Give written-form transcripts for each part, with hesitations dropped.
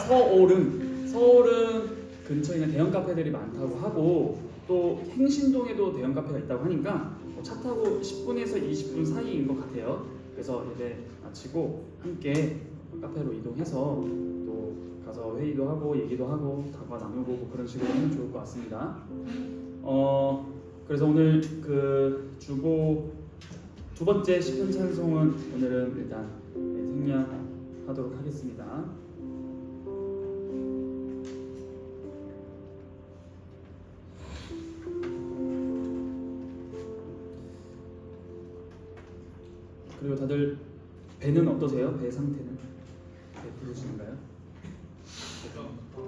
서울은 근처에 있는 대형 카페들이 많다고 하고 또 행신동에도 대형 카페가 있다고 하니까 차 타고 10분에서 20분 사이인 것 같아요. 그래서 예배 마치고 함께 카페로 이동해서 또 가서 회의도 하고 얘기도 하고 다과 나누고 뭐 그런 식으로 하면 좋을 것 같습니다. 그래서 오늘 그 주보 두 번째 시편 찬송은 오늘은 일단 생략하도록 하겠습니다. 그리고 다들 배는 어떠세요? 배 상태는? 배 부르시는가요?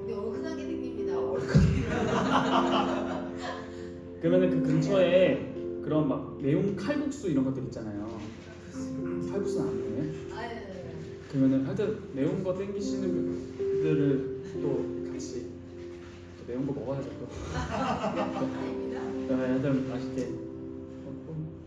네, 얼큰하게 생깁니다. 그러면은 그 근처에 그런 막 매운 칼국수 이런 것들 있잖아요. 칼국수는 안 돼요? 그러면은 하여튼 매운 거 땡기시는 분들을 또 같이 또 매운 거 먹어야죠 또. 하여튼 맛있게 먹고.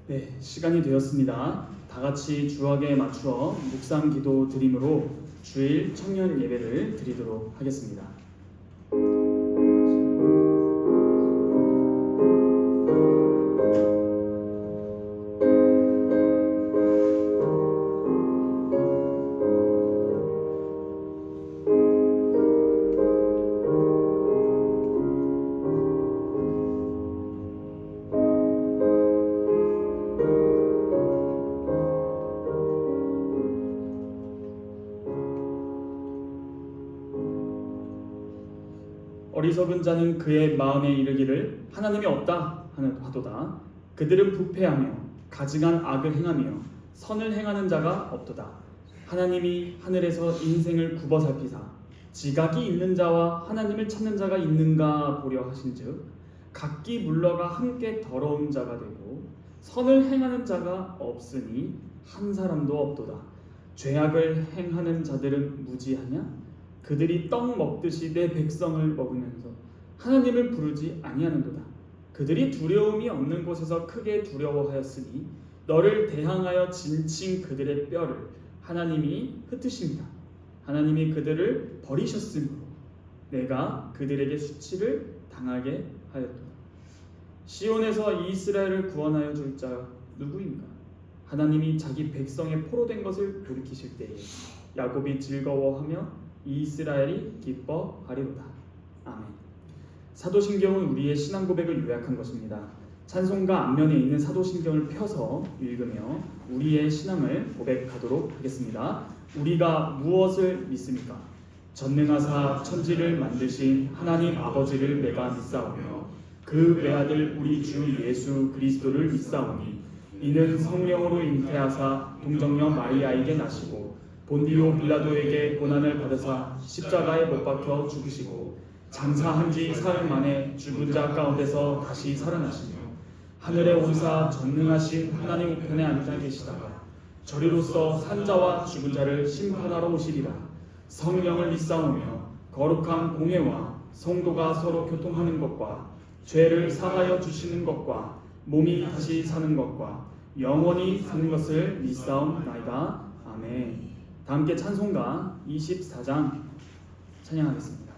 네, 시간이 되었습니다. 다 같이 주악에 맞추어 묵상 기도 드림으로 주일 청년 예배를 드리도록 하겠습니다. 어리석은 자는 그의 마음에 이르기를 하나님이 없다 하도다. 그들은 부패하며 가증한 악을 행하며 선을 행하는 자가 없도다. 하나님이 하늘에서 인생을 굽어 살피사 지각이 있는 자와 하나님을 찾는 자가 있는가 보려 하신즉 각기 물러가 함께 더러운 자가 되고 선을 행하는 자가 없으니 한 사람도 없도다. 죄악을 행하는 자들은 무지하냐? 그들이 떡 먹듯이 내 백성을 먹으면서 하나님을 부르지 아니하는도다. 그들이 두려움이 없는 곳에서 크게 두려워하였으니 너를 대항하여 진친 그들의 뼈를 하나님이 흩으십니다. 하나님이 그들을 버리셨으므로 내가 그들에게 수치를 당하게 하였도다. 시온에서 이스라엘을 구원하여 줄 자 누구인가? 하나님이 자기 백성의 포로된 것을 돌이키실 때에 야곱이 즐거워하며 이스라엘이 기뻐하리로다. 아멘. 사도신경은 우리의 신앙 고백을 요약한 것입니다. 찬송가 앞면에 있는 사도신경을 펴서 읽으며 우리의 신앙을 고백하도록 하겠습니다. 우리가 무엇을 믿습니까? 전능하사 천지를 만드신 하나님 아버지를 내가 믿사오며 그 외아들 우리 주 예수 그리스도를 믿사오니 이는 성령으로 잉태하사 동정녀 마리아에게 나시고 본디오 빌라도에게 고난을 받으사 십자가에 못 박혀 죽으시고 장사한 지 사흘 만에 죽은 자 가운데서 다시 살아나시며 하늘에 오르사 전능하신 하나님 우편에 앉아 계시다가 저리로서 산자와 죽은 자를 심판하러 오시리라. 성령을 믿사오며 거룩한 공회와 성도가 서로 교통하는 것과 죄를 사하여 주시는 것과 몸이 다시 사는 것과 영원히 사는 것을 믿사옵나이다. 아멘. 다 함께 찬송가 24장 찬양하겠습니다.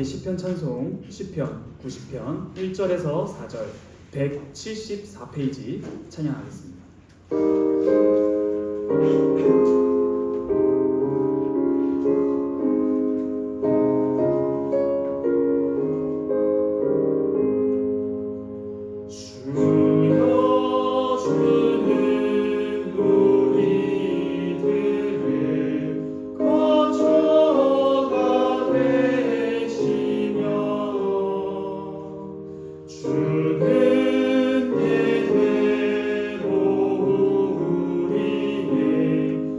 함께 시편 찬송 시편 90편 1절에서 4절 174페이지 찬양하겠습니다. 주는 대대로 우리의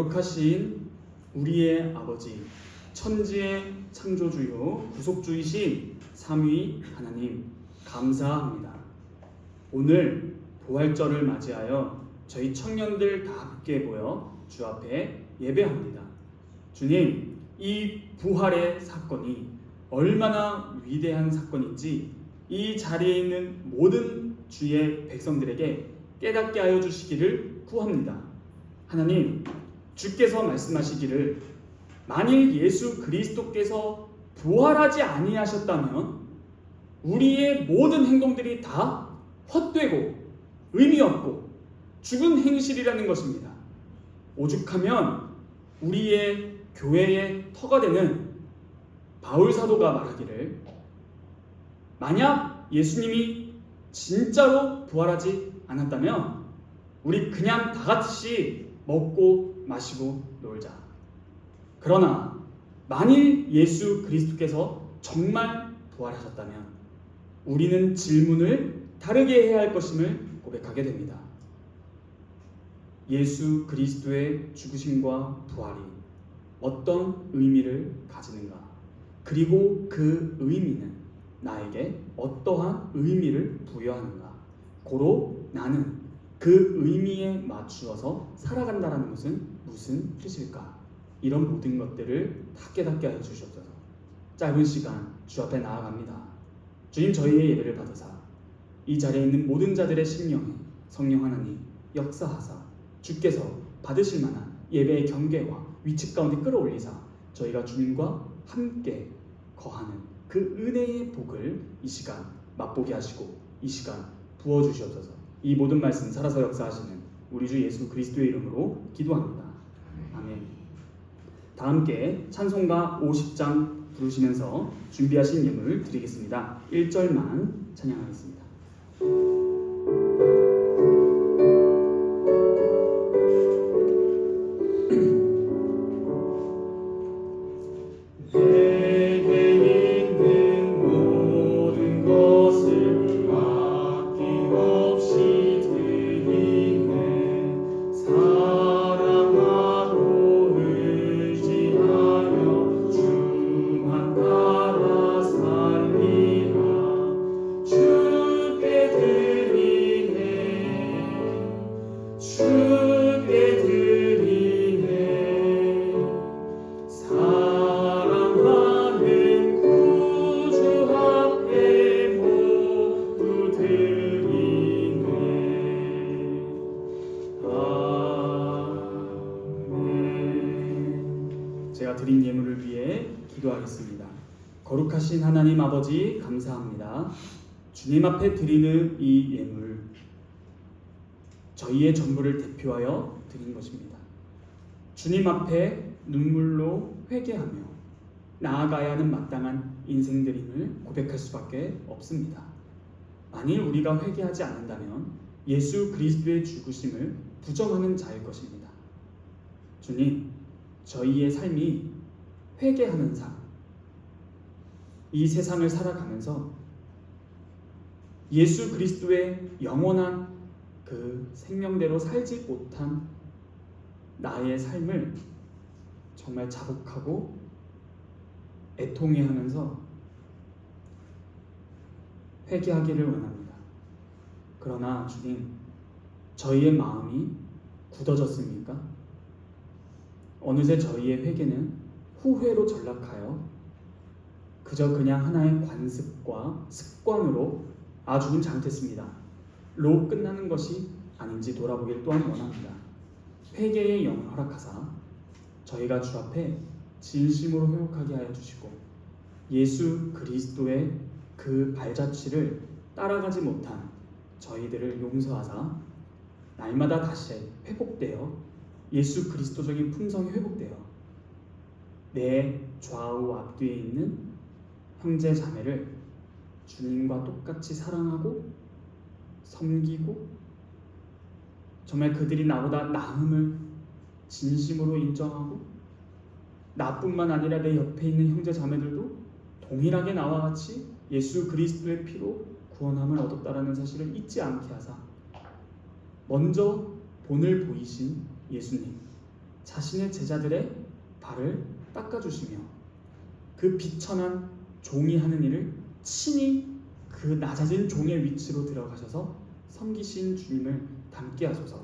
거룩하신 우리의 아버지, 천지의 창조주요 구속주이신 삼위 하나님 감사합니다. 오늘 부활절을 맞이하여 저희 청년들 다 함께 모여 주 앞에 예배합니다. 주님, 이 부활의 사건이 얼마나 위대한 사건인지 이 자리에 있는 모든 주의 백성들에게 깨닫게 하여 주시기를 구합니다. 하나님, 주께서 말씀하시기를 만일 예수 그리스도께서 부활하지 아니하셨다면 우리의 모든 행동들이 다 헛되고 의미 없고 죽은 행실이라는 것입니다. 오죽하면 우리의 교회의 터가 되는 바울 사도가 말하기를 만약 예수님이 진짜로 부활하지 않았다면 우리 그냥 다 같이 먹고 마시고 놀자. 그러나 만일 예수 그리스도께서 정말 부활하셨다면 우리는 질문을 다르게 해야 할 것임을 고백하게 됩니다. 예수 그리스도의 죽으심과 부활이 어떤 의미를 가지는가? 그리고 그 의미는 나에게 어떠한 의미를 부여하는가? 고로 나는 그 의미에 맞추어서 살아간다는 것은 무슨 뜻일까? 이런 모든 것들을 다 깨닫게 하여 주시옵소서. 짧은 시간 주 앞에 나아갑니다. 주님, 저희의 예배를 받으사 이 자리에 있는 모든 자들의 심령에 성령 하나님 역사하사 주께서 받으실 만한 예배의 경계와 위치 가운데 끌어올리사 저희가 주님과 함께 거하는 그 은혜의 복을 이 시간 맛보게 하시고 이 시간 부어주시옵소서. 이 모든 말씀 살아서 역사하시는 우리 주 예수 그리스도의 이름으로 기도합니다. 아멘. 다 함께 찬송가 50장 부르시면서 준비하신 예물 드리겠습니다. 1절만 찬양하겠습니다. 제가 드린 예물을 위해 기도하겠습니다. 거룩하신 하나님 아버지 감사합니다. 주님 앞에 드리는 이 예물 저희의 전부를 대표하여 드린 것입니다. 주님 앞에 눈물로 회개하며 나아가야 하는 마땅한 인생들임을 고백할 수밖에 없습니다. 만일 우리가 회개하지 않는다면 예수 그리스도의 죽으심을 부정하는 자일 것입니다. 주님, 저희의 삶이 회개하는 삶, 이 세상을 살아가면서 예수 그리스도의 영원한 그 생명대로 살지 못한 나의 삶을 정말 자복하고 애통해하면서 회개하기를 원합니다. 그러나 주님, 저희의 마음이 굳어졌습니까? 어느새 저희의 회개는 후회로 전락하여 그저 그냥 하나의 관습과 습관으로 아주는 잘못했습니다 로 끝나는 것이 아닌지 돌아보길 또한 원합니다. 회개의 영을 허락하사 저희가 주 앞에 진심으로 회복하게 하여 주시고 예수 그리스도의 그 발자취를 따라가지 못한 저희들을 용서하사 날마다 다시 회복되어 예수 그리스도적인 품성이 회복되어 내 좌우 앞뒤에 있는 형제 자매를 주님과 똑같이 사랑하고 섬기고 정말 그들이 나보다 나음을 진심으로 인정하고 나뿐만 아니라 내 옆에 있는 형제 자매들도 동일하게 나와 같이 예수 그리스도의 피로 구원함을 얻었다라는 사실을 잊지 않게 하사 먼저 본을 보이신 예수님, 자신의 제자들의 발을 닦아주시며 그 비천한 종이 하는 일을 친히 그 낮아진 종의 위치로 들어가셔서 섬기신 주님을 닮게 하소서.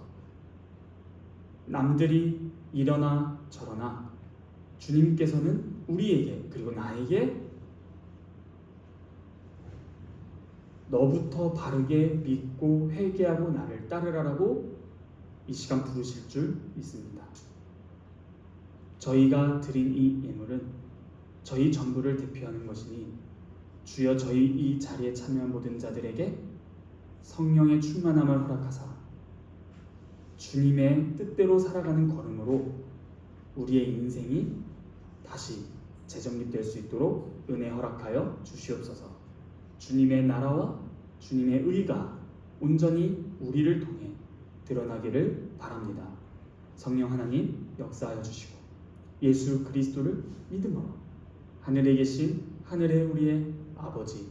남들이 이러나 저러나 주님께서는 우리에게 그리고 나에게 너부터 바르게 믿고 회개하고 나를 따르라라고 이 시간 부르실 줄 믿습니다. 저희가 드린 이 예물은 저희 전부를 대표하는 것이니 주여 저희 이 자리에 참여한 모든 자들에게 성령의 충만함을 허락하사 주님의 뜻대로 살아가는 걸음으로 우리의 인생이 다시 재정립될 수 있도록 은혜 허락하여 주시옵소서. 주님의 나라와 주님의 의가 온전히 우리를 통해 드러나기를 바랍니다. 성령 하나님 역사하여 주시고 예수 그리스도를 믿음으로 하늘에 계신 하늘의 우리의 아버지의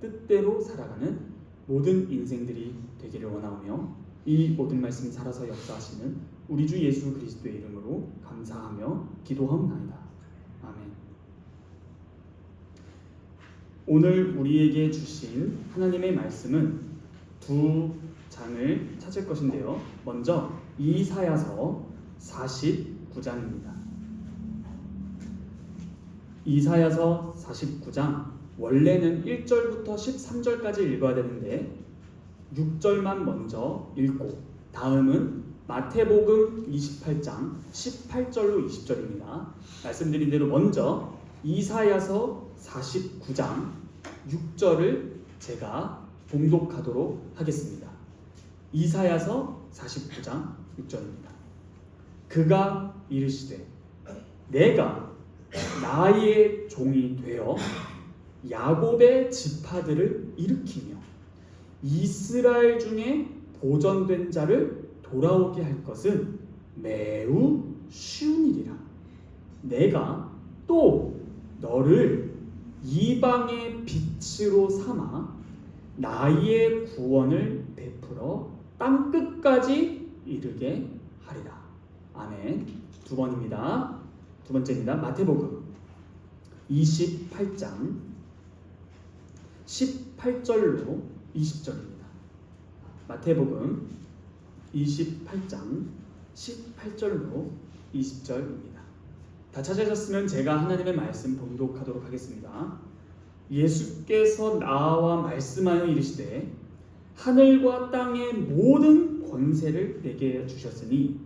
뜻대로 살아가는 모든 인생들이 되기를 원하오며 이 모든 말씀 살아서 역사하시는 우리 주 예수 그리스도의 이름으로 감사하며 기도하옵나이다. 아멘. 오늘 우리에게 주신 하나님의 말씀은 두 장을 찾을 것인데요. 먼저 이사야서 49장입니다. 이사야서 49장 원래는 1절부터 13절까지 읽어야 되는데 6절만 먼저 읽고 다음은 마태복음 28장 18절로 20절입니다. 말씀드린 대로 먼저 이사야서 49장 6절을 제가 봉독하도록 하겠습니다. 이사야서 49장 6절입니다. 그가 이르시되 내가 나의 종이 되어 야곱의 지파들을 일으키며 이스라엘 중에 보전된 자를 돌아오게 할 것은 매우 쉬운 일이라. 내가 또 너를 이방의 빛으로 삼아 나의 구원을 베풀어 땅끝까지 이르게 하리라. 아멘. 두 번입니다. 두 번째입니다. 마태복음 28장 18절로 20절입니다. 마태복음 28장 18절로 20절입니다. 다 찾으셨으면 제가 하나님의 말씀 봉독하도록 하겠습니다. 예수께서 나와 말씀하여 이르시되 하늘과 땅의 모든 권세를 내게 주셨으니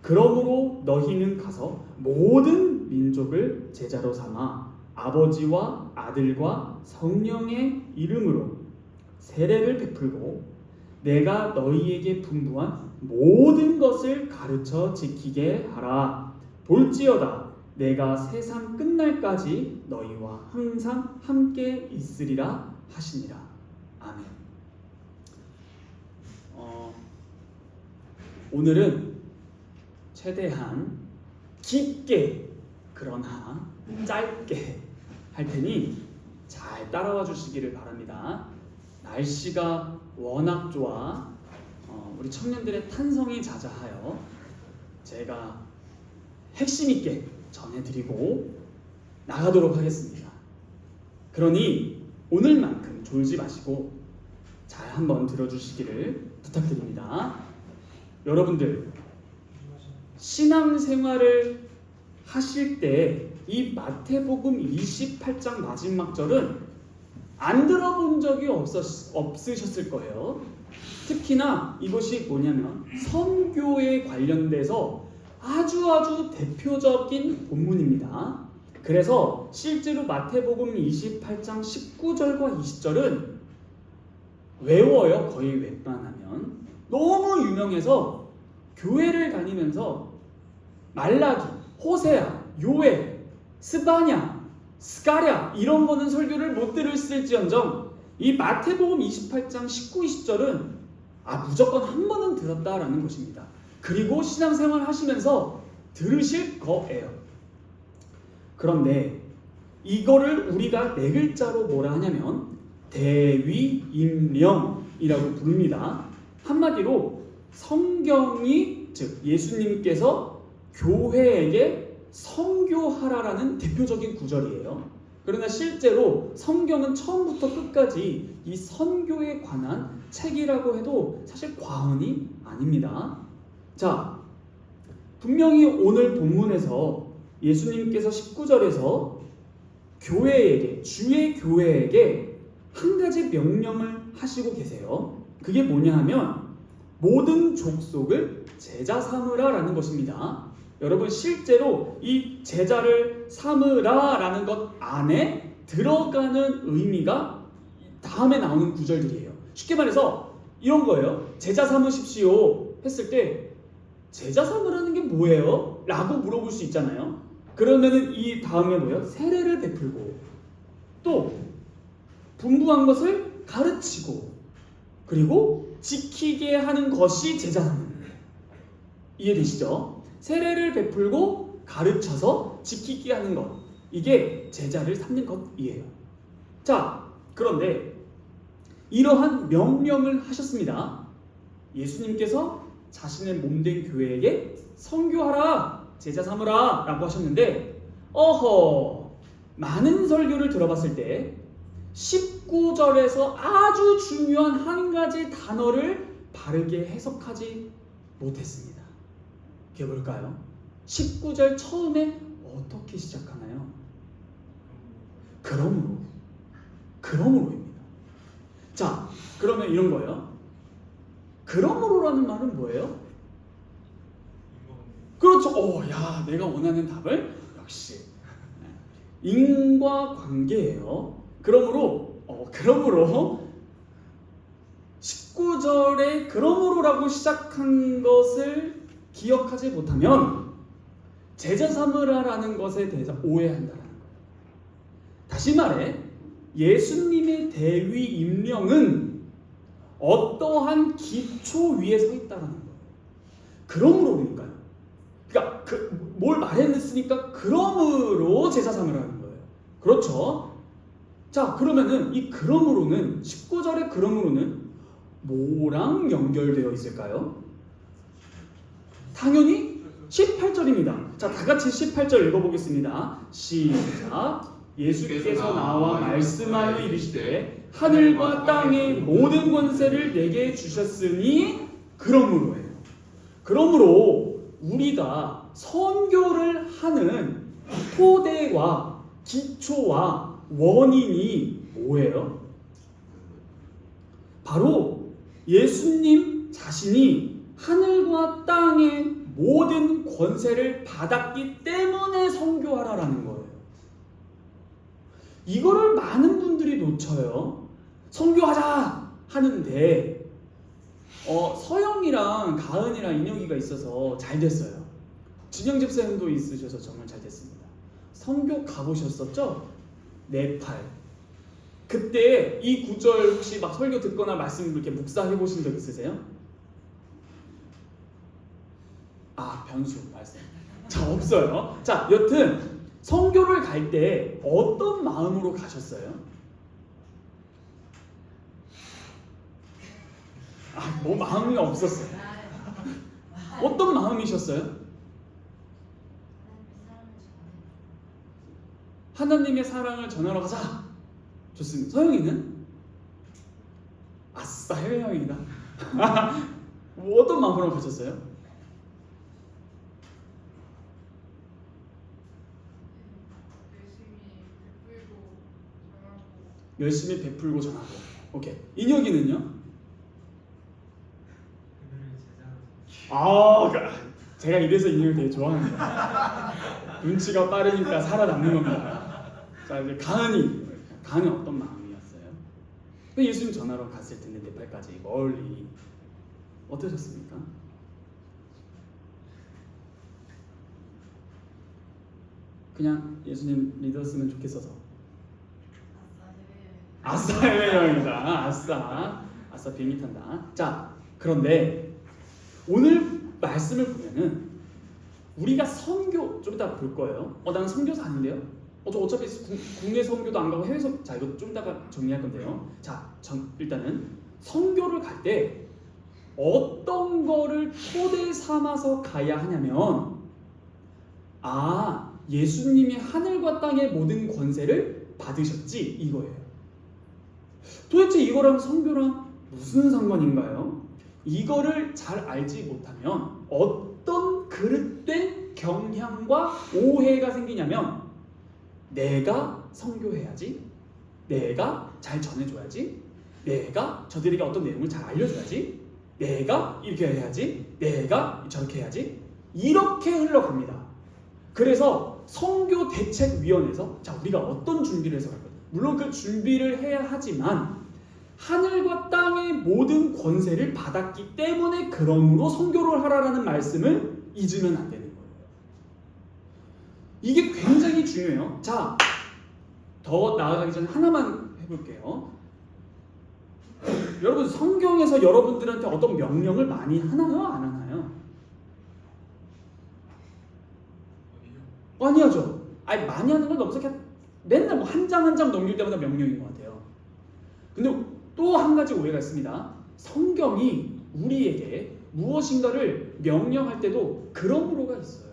그러므로 너희는 가서 모든 민족을 제자로 삼아 아버지와 아들과 성령의 이름으로 세례를 베풀고 내가 너희에게 분부한 모든 것을 가르쳐 지키게 하라. 볼지어다 내가 세상 끝날까지 너희와 항상 함께 있으리라 하시니라. 아멘. 오늘은 최대한 깊게 그러나 짧게 할 테니 잘 따라와 주시기를 바랍니다. 날씨가 워낙 좋아 우리 청년들의 탄성이 자자하여 제가 핵심 있게 전해드리고 나가도록 하겠습니다. 그러니 오늘만큼 졸지 마시고 잘 한번 들어주시기를 부탁드립니다. 여러분들 신앙생활을 하실 때 이 마태복음 28장 마지막 절은 안 들어본 적이 없으셨을 거예요. 특히나 이것이 뭐냐면 선교에 관련돼서 아주 대표적인 본문입니다. 그래서 실제로 마태복음 28장 19절과 20절은 외워요. 거의 웬만하면. 너무 유명해서 교회를 다니면서 말라기, 호세아, 요엘, 스바냐, 스가랴 이런 거는 설교를 못 들을지언정 이 마태복음 28장 19, 20절은 무조건 한 번은 들었다라는 것입니다. 그리고 신앙생활 하시면서 들으실 거예요. 그런데 이거를 우리가 네 글자로 뭐라 하냐면 대위임령이라고 부릅니다. 한마디로 성경이 즉 예수님께서 교회에게 선교하라라는 대표적인 구절이에요. 그러나 실제로 성경은 처음부터 끝까지 이 선교에 관한 책이라고 해도 사실 과언이 아닙니다. 자, 분명히 오늘 본문에서 예수님께서 19절에서 교회에게, 주의 교회에게 한 가지 명령을 하시고 계세요. 그게 뭐냐 하면 모든 족속을 제자 삼으라라는 것입니다. 여러분, 실제로 이 제자를 삼으라라는 것 안에 들어가는 의미가 다음에 나오는 구절들이에요. 쉽게 말해서 이런 거예요. 제자 삼으십시오 했을 때 제자 삼으라는 게 뭐예요? 라고 물어볼 수 있잖아요. 그러면은 이 다음에 뭐예요? 세례를 베풀고 또 분부한 것을 가르치고 그리고 지키게 하는 것이 제자 삼는 거예요. 이해되시죠? 세례를 베풀고 가르쳐서 지키게 하는 것, 이게 제자를 삼는 것이에요. 자, 그런데 이러한 명령을 하셨습니다. 예수님께서 자신의 몸된 교회에게 선교하라, 제자 삼으라 라고 하셨는데, 많은 설교를 들어봤을 때 19절에서 아주 중요한 한 가지 단어를 바르게 해석하지 못했습니다. 그게 뭘까요? 19절 처음에 어떻게 시작하나요? 그러므로입니다. 자, 그러면 이런 거예요. 그러므로라는 말은 뭐예요? 그렇죠. 야, 내가 원하는 답을 역시 인과관계예요. 그러므로 19절에 그러므로라고 시작한 것을 기억하지 못하면 제자 삼으라라는 것에 대해서 오해한다는 거예요. 다시 말해 예수님의 대위 임명은 어떠한 기초 위에 서 있다는 거예요. 그러므로니까요. 그러니까 뭘 말했으니까 그러므로 제자 삼으라는 거예요. 그렇죠? 자, 그러면은 이 그러므로는 19절의 그러므로는 뭐랑 연결되어 있을까요? 당연히 18절입니다. 자, 다 같이 18절 읽어보겠습니다. 시작. 예수께서 나와 말씀하여 이르시되 하늘과 땅의 모든 권세를 내게 주셨으니 그러므로예요. 그러므로 우리가 선교를 하는 토대와 기초와 원인이 뭐예요? 바로 예수님 자신이 하늘과 땅의 모든 권세를 받았기 때문에 선교하라라는 거예요. 이거를 많은 분들이 놓쳐요. 선교하자 하는데 서영이랑 가은이랑 인혁이가 있어서 잘 됐어요. 진영 집사님도 있으셔서 정말 잘 됐습니다. 선교 가보셨었죠? 네팔. 그때 이 구절 혹시 막 설교 듣거나 말씀 이렇게 묵상해 보신 적 있으세요? 변수 말씀. 자, 없어요. 자, 여튼 선교를 갈 때 어떤 마음으로 가셨어요? 뭐 마음이 없었어요. 어떤 마음이셨어요? 하나님의 사랑을 전하러 가자. 좋습니다. 서영이는? 아싸, 해외여행이다. 뭐 어떤 마음으로 가셨어요? 열심히 베풀고 전하고. 오케이. 인혁이는요? 제가 이래서 인혁을 되게 좋아합니다. 눈치가 빠르니까 살아남는 겁니다. 자, 이제 가은이 어떤 마음이었어요? 예수님 전하러 갔을 텐데 네팔까지 멀리 어떠셨습니까? 그냥 예수님 믿었으면 좋겠어서. 아싸, 해외여행이다. 아싸 비행기 탄다. 자, 그런데 오늘 말씀을 보면은 우리가 선교 좀 이따 볼 거예요. 나는 선교사 아닌데요? 저 어차피 국내 선교도 안 가고 해외 선교. 자, 이거 좀 이따가 정리할 건데요. 자, 일단은 선교를 갈 때 어떤 거를 토대 삼아서 가야 하냐면 예수님이 하늘과 땅의 모든 권세를 받으셨지 이거예요. 도대체 이거랑 성교랑 무슨 상관인가요? 이거를 잘 알지 못하면 어떤 그릇된 경향과 오해가 생기냐면, 내가 성교해야지, 내가 잘 전해줘야지, 내가 저들에게 어떤 내용을 잘 알려줘야지, 내가 이렇게 해야지, 내가 저렇게 해야지, 이렇게 흘러갑니다. 그래서 성교대책위원회에서 우리가 어떤 준비를 해서 갈 거예요. 물론 그 준비를 해야 하지만 하늘과 땅의 모든 권세를 받았기 때문에 그러므로 성교를 하라라는 말씀을 잊으면 안 되는 거예요. 이게 굉장히 중요해요. 더 나아가기 전에 하나만 해볼게요. 여러분, 성경에서 여러분들한테 어떤 명령을 많이 하나요? 안 하나요? 많이 하죠. 많이 하는 건 너무 그냥 맨날 한 장 한 장 넘길 때마다 명령인 것 같아요. 근데 또 한 가지 오해가 있습니다. 성경이 우리에게 무엇인가를 명령할 때도 그런 의도가 있어요.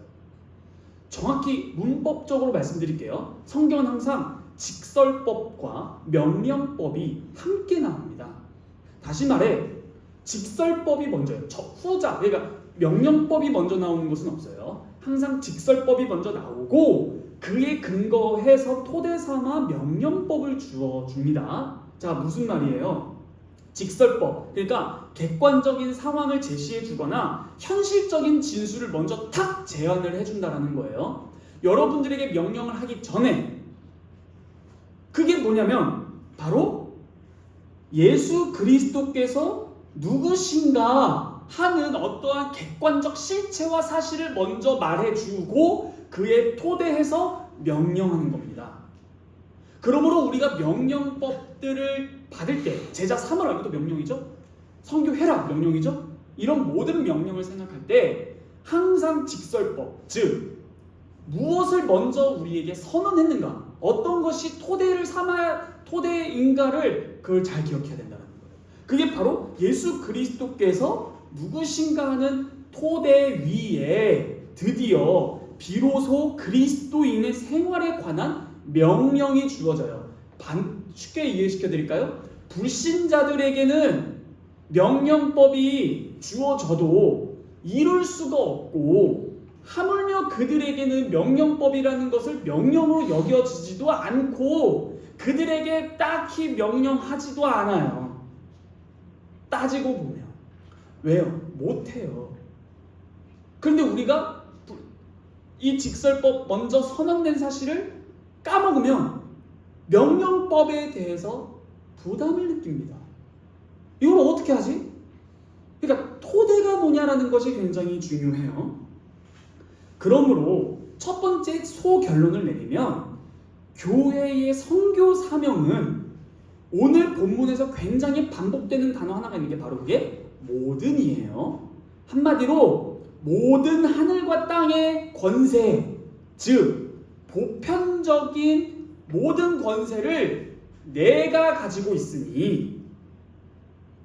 정확히 문법적으로 말씀드릴게요. 성경은 항상 직설법과 명령법이 함께 나옵니다. 다시 말해, 직설법이 먼저예요. 후자, 그러니까 명령법이 먼저 나오는 것은 없어요. 항상 직설법이 먼저 나오고 그에 근거해서 토대 삼아 명령법을 주어줍니다. 무슨 말이에요? 직설법, 그러니까 객관적인 상황을 제시해 주거나 현실적인 진술을 먼저 탁 제안을 해준다라는 거예요. 여러분들에게 명령을 하기 전에 그게 뭐냐면 바로 예수 그리스도께서 누구신가 하는 어떠한 객관적 실체와 사실을 먼저 말해주고 그에 토대해서 명령하는 겁니다. 그러므로 우리가 명령법들을 받을 때, 제자 삼으라고도 명령이죠, 성교해라 명령이죠, 이런 모든 명령을 생각할 때 항상 직설법, 즉 무엇을 먼저 우리에게 선언했는가, 어떤 것이 토대를 삼아야 토대인가를 그걸 잘 기억해야 된다는 거예요. 그게 바로 예수 그리스도께서 누구신가 하는 토대 위에 드디어 비로소 그리스도인의 생활에 관한 명령이 주어져요. 쉽게 이해시켜 드릴까요? 불신자들에게는 명령법이 주어져도 이룰 수가 없고, 하물며 그들에게는 명령법이라는 것을 명령으로 여겨지지도 않고 그들에게 딱히 명령하지도 않아요. 따지고 보면. 왜요? 못해요. 그런데 우리가 이 직설법 먼저 선언된 사실을 까먹으면 명령법에 대해서 부담을 느낍니다. 이걸 어떻게 하지? 그러니까 토대가 뭐냐라는 것이 굉장히 중요해요. 그러므로 첫 번째 소결론을 내리면 교회의 선교 사명은 오늘 본문에서 굉장히 반복되는 단어 하나가 있는 게 바로 그게 모든이에요. 한마디로 모든 하늘과 땅의 권세, 즉 보편적인 모든 권세를 내가 가지고 있으니,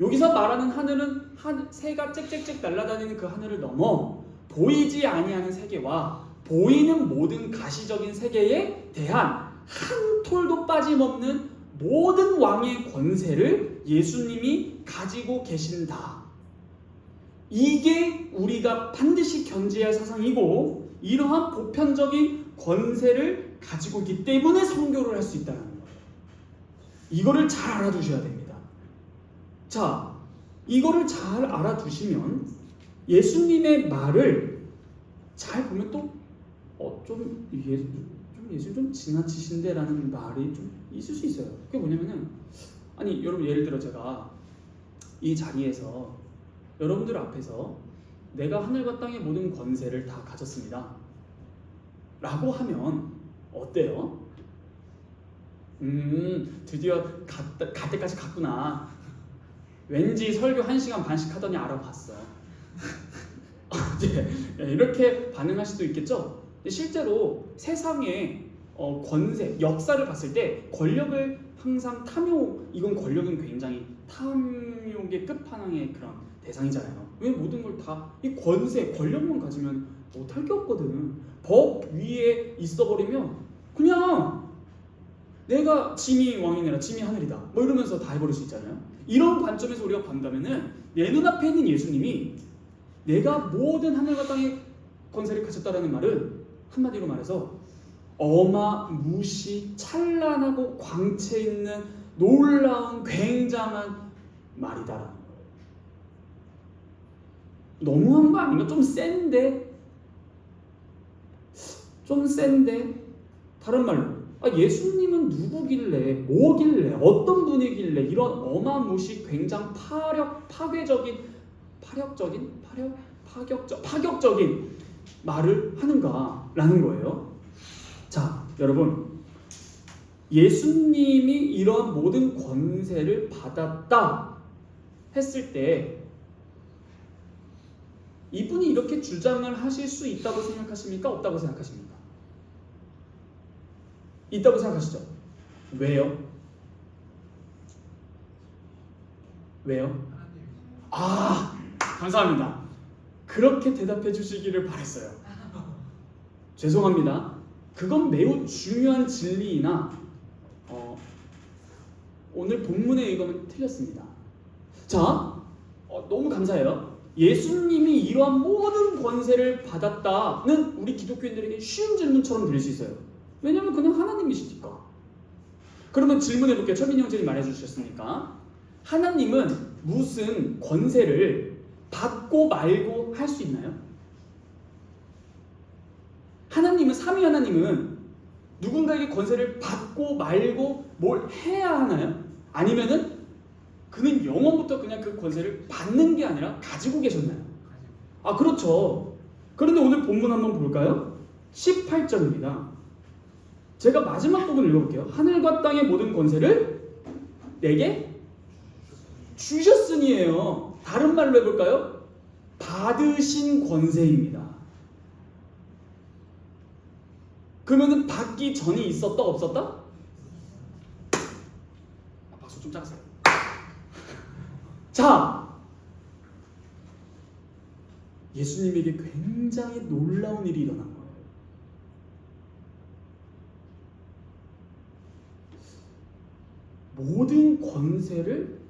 여기서 말하는 하늘은 새가 짹짹짹 날아다니는 그 하늘을 넘어 보이지 아니하는 세계와 보이는 모든 가시적인 세계에 대한 한 톨도 빠짐없는 모든 왕의 권세를 예수님이 가지고 계신다. 이게 우리가 반드시 견지해야 할 사상이고, 이러한 보편적인 권세를 가지고 있기 때문에 선교를 할 수 있다는 거예요. 이거를 잘 알아두셔야 됩니다. 이거를 잘 알아두시면 예수님의 말을 잘 보면 또 예수 좀 지나치신데라는 말이 좀 있을 수 있어요. 그게 뭐냐면은, 여러분 예를 들어 제가 이 자리에서 여러분들 앞에서 내가 하늘과 땅의 모든 권세를 다 가졌습니다 라고 하면 어때요? 드디어 갈 때까지 갔구나. 왠지 설교 1시간 반씩 하더니 알아봤어. 이렇게 반응할 수도 있겠죠? 실제로 세상의 권세, 역사를 봤을 때 권력을 항상 이건 권력은 굉장히 탐욕의 끝판왕의 그런 대상이잖아요. 왜 모든 걸 다 이 권력만 가지면 못할 게 없거든. 법 위에 있어버리면 그냥 내가 짐이 왕이니라 짐이 하늘이다 뭐 이러면서 다 해버릴 수 있잖아요. 이런 관점에서 우리가 본다면은 내 눈앞에 있는 예수님이 내가 모든 하늘과 땅의 권세를 가졌다라는 말은 한마디로 말해서 어마무시 찬란하고 광채 있는 놀라운 굉장한 말이다라는 거예요. 너무한 거 아닌가? 좀 센데? 좀 센데? 다른 말로 예수님은 누구길래, 뭐길래, 어떤 분이길래 이런 어마무시 굉장히 파격적인 말을 하는가라는 거예요. 자, 여러분, 예수님이 이러한 모든 권세를 받았다 했을 때 이분이 이렇게 주장을 하실 수 있다고 생각하십니까? 없다고 생각하십니까? 있다고 생각하시죠? 왜요? 왜요? 감사합니다. 그렇게 대답해 주시기를 바랬어요. 죄송합니다. 그건 매우 중요한 진리이나 오늘 본문에 의거는 틀렸습니다. 자, 너무 감사해요. 예수님이 이러한 모든 권세를 받았다는 우리 기독교인들에게 쉬운 질문처럼 들릴 수 있어요. 왜냐하면 그냥 하나님이시니까. 그러면 질문해볼게요. 철민이 형제님 말해주셨으니까. 하나님은 무슨 권세를 받고 말고 할 수 있나요? 하나님은, 삼위 하나님은 누군가에게 권세를 받고 말고 뭘 해야 하나요? 아니면은 그는 영원부터 그냥 그 권세를 받는 게 아니라 가지고 계셨나요? 그렇죠. 그런데 오늘 본문 한번 볼까요? 18절입니다. 제가 마지막 부분 읽어볼게요. 하늘과 땅의 모든 권세를 내게 주셨으니에요. 다른 말로 해볼까요? 받으신 권세입니다. 그러면은 받기 전이 있었다 없었다? 박수 좀 작았어요. 자, 예수님에게 굉장히 놀라운 일이 일어난 거예요. 모든 권세를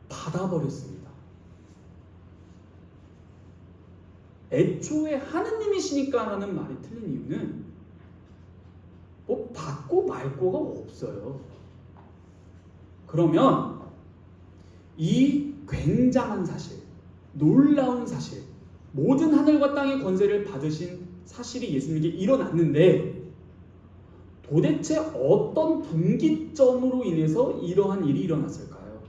받아버렸습니다. 애초에 하느님이시니까라는 말이 틀린 이유는 뭐 받고 말고가 없어요. 그러면 이 굉장한 사실, 놀라운 사실, 모든 하늘과 땅의 권세를 받으신 사실이 예수님에게 일어났는데 도대체 어떤 분기점으로 인해서 이러한 일이 일어났을까요?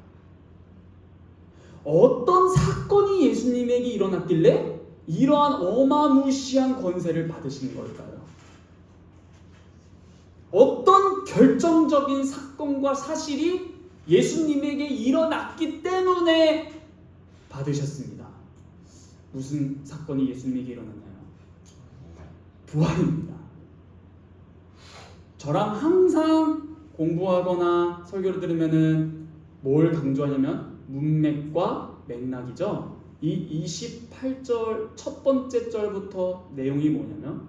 어떤 사건이 예수님에게 일어났길래 이러한 어마무시한 권세를 받으신 걸까요? 어떤 결정적인 사건과 사실이 예수님에게 일어났기 때문에 받으셨습니다. 무슨 사건이 예수님에게 일어났나요? 부활입니다. 저랑 항상 공부하거나 설교를 들으면은 뭘 강조하냐면 문맥과 맥락이죠. 이 28절 첫 번째 절부터 내용이 뭐냐면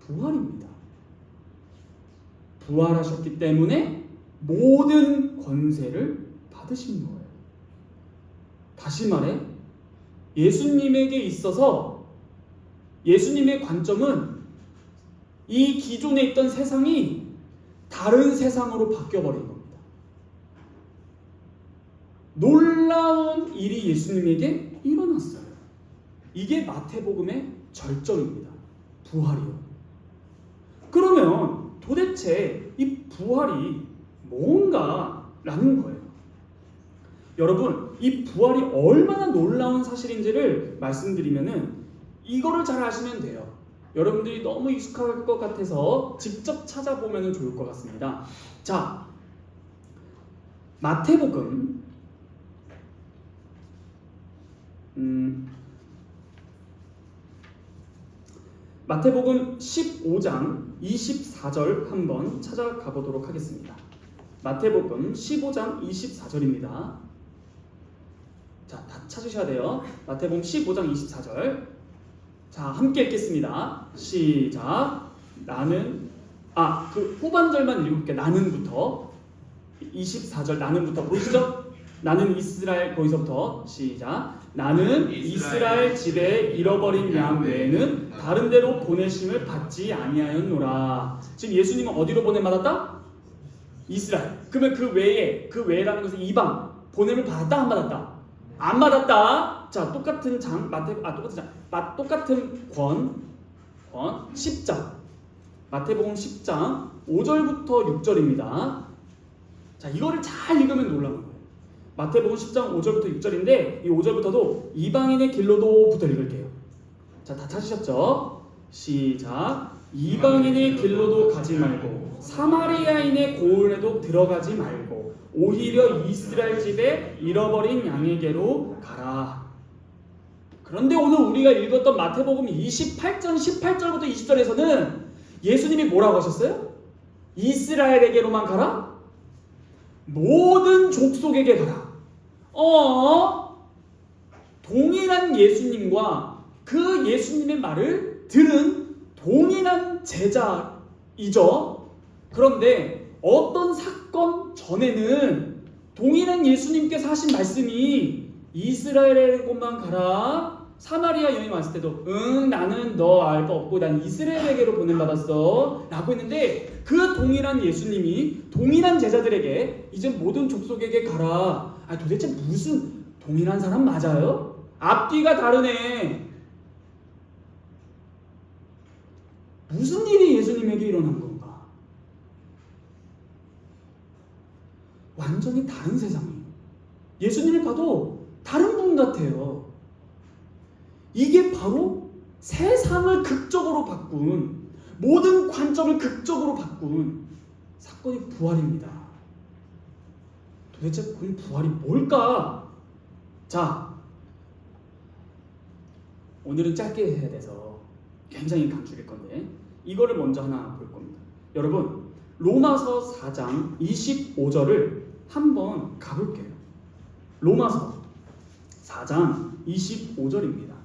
부활입니다. 부활하셨기 때문에 모든 권세를 받으신 거예요. 다시 말해 예수님에게 있어서 예수님의 관점은 이 기존에 있던 세상이 다른 세상으로 바뀌어버린 겁니다. 놀라운 일이 예수님에게 일어났어요. 이게 마태복음의 절정입니다. 부활이요. 그러면 도대체 이 부활이 뭔가라는 거예요. 여러분, 이 부활이 얼마나 놀라운 사실인지를 말씀드리면은 이거를 잘 아시면 돼요. 여러분들이 너무 익숙할 것 같아서 직접 찾아보면 좋을 것 같습니다. 자, 마태복음 마태복음 15장 24절 한번 찾아가 보도록 하겠습니다. 마태복음 15장 24절입니다. 자, 다 찾으셔야 돼요. 마태복음 15장 24절. 자, 함께 읽겠습니다. 시작. 나는 그 후반절만 읽을게. 나는부터 24절 나는부터 보시죠. 나는 이스라엘 거기서부터 시작. 나는 이스라엘 집에 잃어버린 양 외에는 다른 데로 보내심을 받지 아니하였노라. 지금 예수님은 어디로 보냄 받았다? 이스라엘. 그러면 그 외에라는 것은 이방 보냄을 받았다 안 받았다? 안 받았다. 자, 똑같은 똑같은 권 10장 마태복음 10장 5절부터 6절입니다. 자, 이거를 잘 읽으면 놀라운 거예요. 마태복음 10장 5절부터 6절인데 이 5절부터도 이방인의 길로도부터 읽을게요. 자, 다 찾으셨죠? 시작. 이방인의 길로도 가지 말고 사마리아인의 고을에도 들어가지 말고 오히려 이스라엘 집에 잃어버린 양에게로 가라. 그런데 오늘 우리가 읽었던 마태복음 28장 18절부터 20절에서는 예수님이 뭐라고 하셨어요? 이스라엘에게로만 가라? 모든 족속에게 가라. 동일한 예수님과 그 예수님의 말을 들은 동일한 제자이죠. 그런데 어떤 사건 전에는 동일한 예수님께서 하신 말씀이 이스라엘에게만 가라. 사마리아 여인 왔을 때도 나는 너 알 바 없고 난 이스라엘에게로 보냄받았어 라고 했는데 그 동일한 예수님이 동일한 제자들에게 이제 모든 족속에게 가라. 도대체 무슨 동일한 사람 맞아요? 앞뒤가 다르네. 무슨 일이 예수님에게 일어난 건가? 완전히 다른 세상이에요. 예수님을 봐도 다른 분 같아요. 이게 바로 세상을 극적으로 바꾼, 모든 관점을 극적으로 바꾼 사건이 부활입니다. 도대체 그 부활이 뭘까? 자, 오늘은 짧게 해야 돼서 굉장히 강조할 건데 이거를 먼저 하나 볼 겁니다. 여러분, 로마서 4장 25절을 한번 가볼게요. 로마서 4장 25절입니다.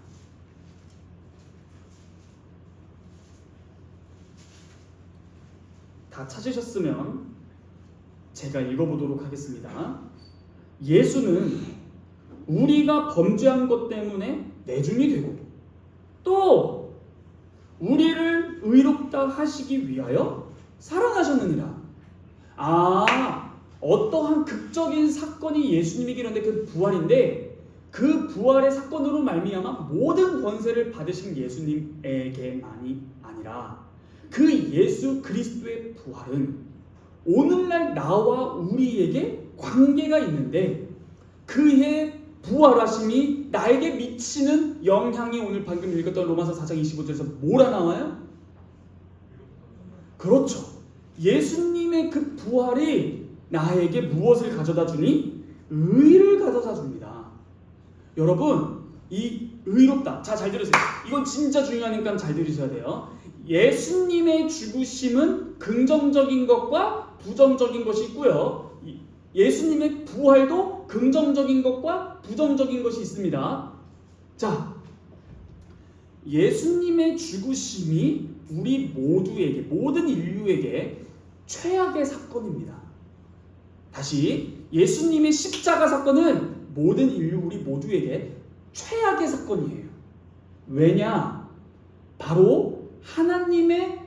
다 찾으셨으면 제가 읽어보도록 하겠습니다. 예수는 우리가 범죄한 것 때문에 내중이 되고 또 우리를 의롭다 하시기 위하여 살아나셨느니라. 어떠한 극적인 사건이 예수님에게 일어났는데 그 부활인데 그 부활의 사건으로 말미암아 모든 권세를 받으신 예수님에게만이 아니라 그 예수 그리스도의 부활은 오늘날 나와 우리에게 관계가 있는데 그의 부활하심이 나에게 미치는 영향이 오늘 방금 읽었던 로마서 4장 25절에서 뭐라 나와요? 그렇죠. 예수님의 그 부활이 나에게 무엇을 가져다 주니? 의를 가져다 줍니다. 여러분, 이 의롭다. 자, 잘 들으세요. 이건 진짜 중요하니까 잘 들으셔야 돼요. 예수님의 죽으심은 긍정적인 것과 부정적인 것이 있고요. 예수님의 부활도 긍정적인 것과 부정적인 것이 있습니다. 자, 예수님의 죽으심이 우리 모두에게, 모든 인류에게 최악의 사건입니다. 다시, 예수님의 십자가 사건은 모든 인류 우리 모두에게 최악의 사건이에요. 왜냐? 바로 하나님의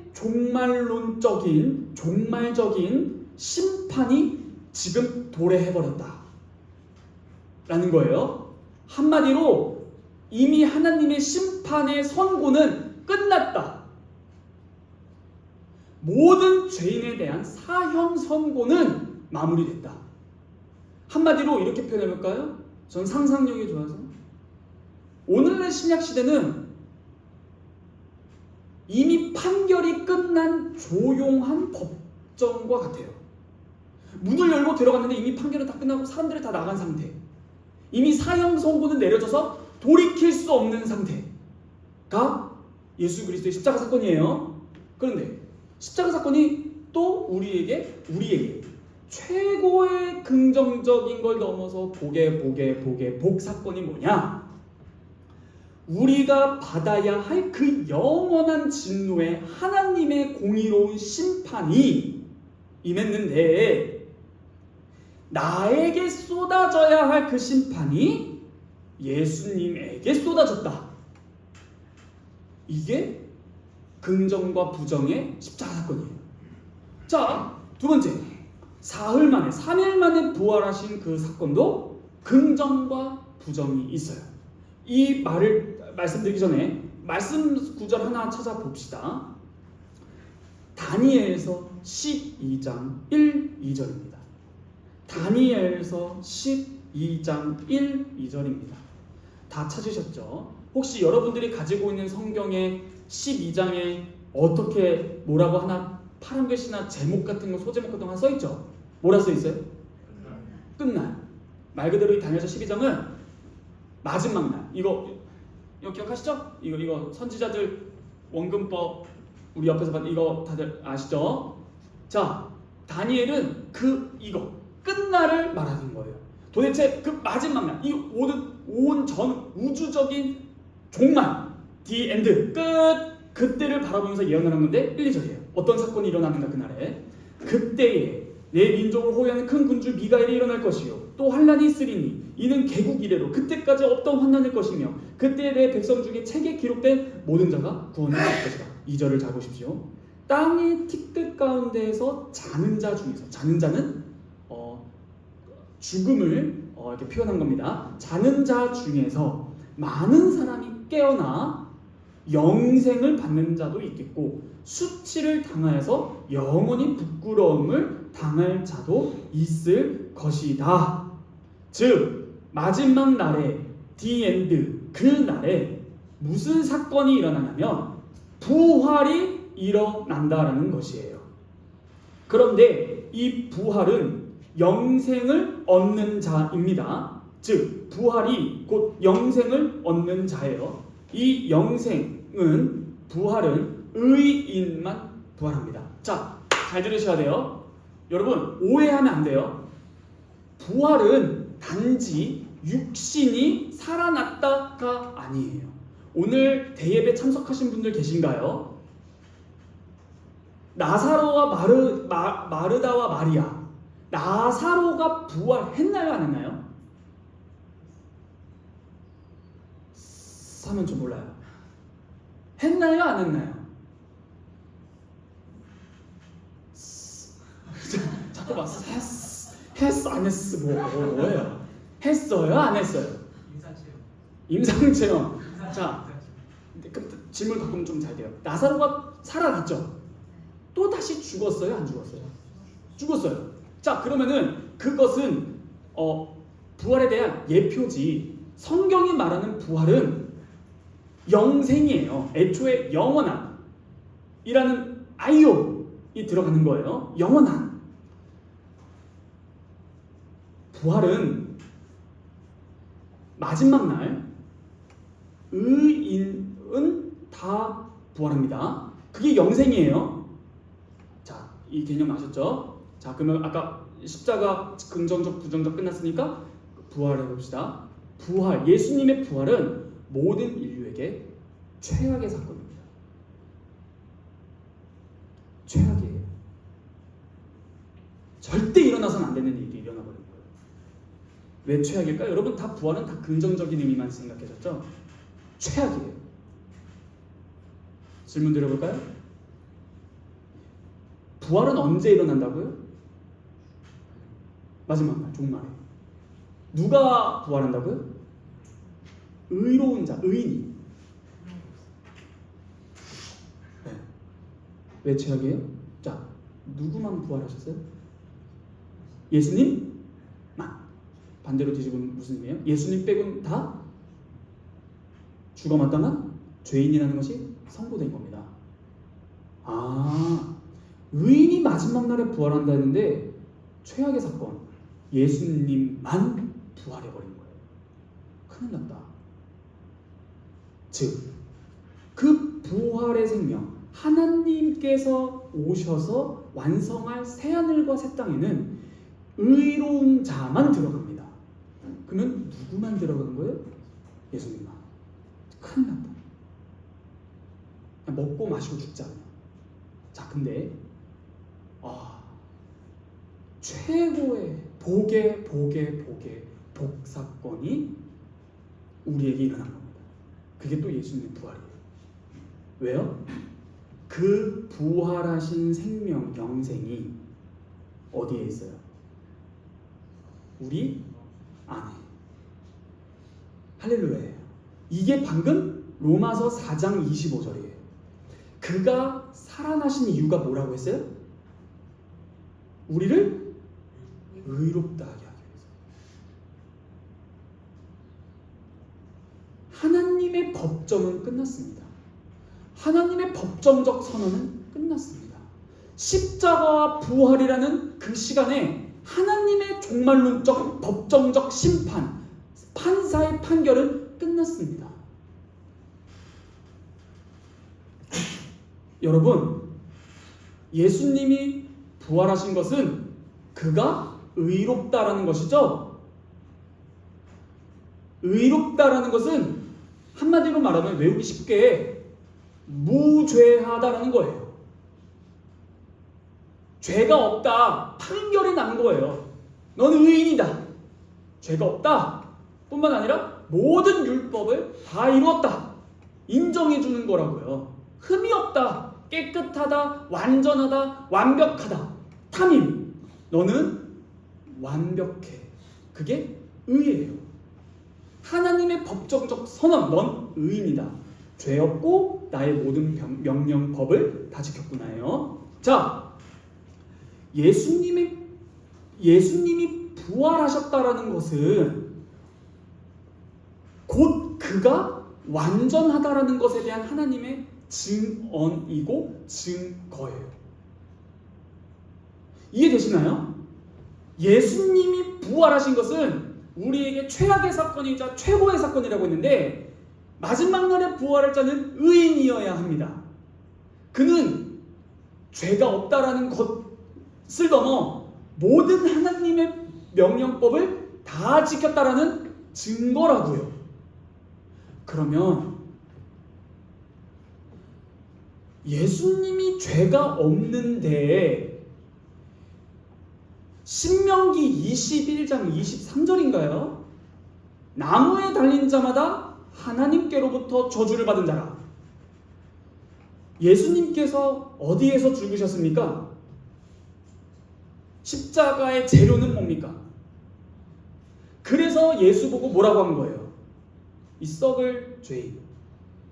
종말적인 심판이 지금 도래해버렸다 라는 거예요. 한마디로 이미 하나님의 심판의 선고는 끝났다. 모든 죄인에 대한 사형 선고는 마무리됐다. 한마디로 이렇게 표현해볼까요? 전 상상력이 좋아서 오늘날 신약시대는 이미 판결이 끝난 조용한 법정과 같아요. 문을 열고 들어갔는데 이미 판결은 다 끝나고 사람들이 다 나간 상태. 이미 사형 선고는 내려져서 돌이킬 수 없는 상태가 예수 그리스도의 십자가 사건이에요. 그런데 십자가 사건이 또 우리에게 최고의 긍정적인 걸 넘어서 복 사건이 뭐냐? 우리가 받아야 할 그 영원한 진노의 하나님의 공의로운 심판이 임했는데 나에게 쏟아져야 할 그 심판이 예수님에게 쏟아졌다. 이게 긍정과 부정의 십자가 사건이에요. 자, 두 번째, 사흘 만에 3일 만에 부활하신 그 사건도 긍정과 부정이 있어요. 이 말을 말씀드리기 전에 말씀 구절 하나 찾아봅시다. 다니엘서 12장 1, 2절입니다. 다니엘서 12장 1, 2절입니다. 다 찾으셨죠? 혹시 여러분들이 가지고 있는 성경의 12장에 어떻게 뭐라고 하나 파란 글씨나 제목 같은 거, 소제목 같은 거 하나 써있죠? 뭐라 써있어요? 끝날. 말 그대로 이 다니엘서 12장은 마지막 날. 이거 기억하시죠? 이거 선지자들 원근법 우리 옆에서 봤 이거 다들 아시죠? 자, 다니엘은 이거 끝날을 말하는 거예요. 도대체 그 마지막 날, 이 온 전 우주적인 종말, the end, 그때를 바라보면서 예언을 한 건데 1, 2절이에요. 어떤 사건이 일어나는가 그날에. 그때에 내 민족을 호위하는 큰 군주 미가엘이 일어날 것이요 또 환난이 있으리니 이는 개국 이래로 그때까지 없던 환난일 것이며 그때 내 백성 중에 책에 기록된 모든 자가 구원을 받을 것이다. 2절을 잘 보십시오. 땅의 티끌 가운데에서 자는 자 중에서, 자는 자는 죽음을 이렇게 표현한 겁니다. 자는 자 중에서 많은 사람이 깨어나 영생을 받는 자도 있겠고 수치를 당하여서 영원히 부끄러움을 당할 자도 있을 것이다. 즉 마지막 날에 the end, 그 날에 무슨 사건이 일어나냐면 부활이 일어난다라는 것이에요. 그런데 이 부활은 영생을 얻는 자입니다. 즉 부활이 곧 영생을 얻는 자예요. 이 영생은 부활은 의인만 부활합니다. 자, 잘 들으셔야 돼요. 여러분 오해하면 안 돼요. 부활은 단지 육신이 살아났다가 아니에요. 오늘 대예배 참석하신 분들 계신가요? 나사로와 마르다와 마리아, 나사로가 부활했나요? 안 했나요? 하면 좀 몰라요. 했나요? 안 했나요? 자꾸 막 했어 안 했어 뭐예요? 했어요? 안 했어요? 임상체험. 자, 질문 바꾸면 좀 잘 돼요. 나사로가 살아났죠? 또 다시 죽었어요? 안 죽었어요? 죽었어요. 자, 그러면은 그것은 부활에 대한 예표지. 성경이 말하는 부활은 영생이에요. 애초에 영원한 이라는 아이오이 들어가는 거예요. 영원한. 부활은 마지막 날 의인은 다 부활합니다. 그게 영생이에요. 자, 이 개념 아셨죠? 자, 그러면 아까 십자가 긍정적 부정적 끝났으니까 부활해 봅시다. 부활, 예수님의 부활은 모든 인류에게 최악의 사건입니다. 최악이에요. 절대 일어나서는 안 되는 일이 일어나버린 거예요. 왜 최악일까요? 여러분 다 부활은 다 긍정적인 의미만 생각하셨죠? 최악이에요. 질문 드려볼까요? 부활은 언제 일어난다고요? 마지막 날, 종말에. 누가 부활한다고요? 의로운 자, 의인이. 네. 왜 최악이에요? 자, 누구만 부활하셨어요? 예수님만. 반대로 뒤집으면 무슨 의미예요? 예수님 빼고는 다 죽어 마땅한 죄인이라는 것이 선고된 겁니다. 아, 의인이 마지막 날에 부활한다는데 최악의 사건, 예수님만 부활해버린 거예요. 큰일 났다. 즉, 그 부활의 생명, 하나님께서 오셔서 완성할 새하늘과 새 땅에는 의로운 자만 들어갑니다. 그러면 누구만 들어가는 거예요? 예수님만. 큰일 났다. 그냥 먹고 마시고 죽자. 자, 근데 최고의 복의 복사건이 우리에게 일어난 겁니다. 그게 또 예수님의 부활이에요. 왜요? 그 부활하신 생명, 영생이 어디에 있어요? 우리 안에. 할렐루야예요. 이게 방금 로마서 4장 25절이에요. 그가 살아나신 이유가 뭐라고 했어요? 우리를 의롭다 하게 하기 위해서. 하나님의 법정은 끝났습니다. 하나님의 법정적 선언은 끝났습니다. 십자가와 부활이라는 그 시간에 하나님의 종말론적 법정적 심판, 판사의 판결은 끝났습니다. 여러분, 예수님이 부활하신 것은 그가 의롭다라는 것이죠. 의롭다라는 것은 한마디로 말하면 외우기 쉽게 무죄하다라는 거예요. 죄가 없다, 판결이 난 거예요. 너는 의인이다, 죄가 없다 뿐만 아니라 모든 율법을 다 이루었다, 인정해 주는 거라고요. 흠이 없다, 깨끗하다, 완전하다, 완벽하다. 탐임, 너는 완벽해. 그게 의예요. 하나님의 법정적 선언, 넌 의인이다. 죄 없고 나의 모든 명령 법을 다 지켰구나요. 자, 예수님이 부활하셨다라는 것은 곧 그가 완전하다라는 것에 대한 하나님의 증언이고 증거예요. 이해되시나요? 예수님이 부활하신 것은 우리에게 최악의 사건이자 최고의 사건이라고 했는데, 마지막 날에 부활할 자는 의인이어야 합니다. 그는 죄가 없다라는 것을 넘어 모든 하나님의 명령법을 다 지켰다라는 증거라고요. 그러면 예수님이 죄가 없는데 신명기 21장 23절인가요? 나무에 달린 자마다 하나님께로부터 저주를 받은 자라. 예수님께서 어디에서 죽으셨습니까? 십자가의 재료는 뭡니까? 그래서 예수 보고 뭐라고 한 거예요? 이 썩을 죄인,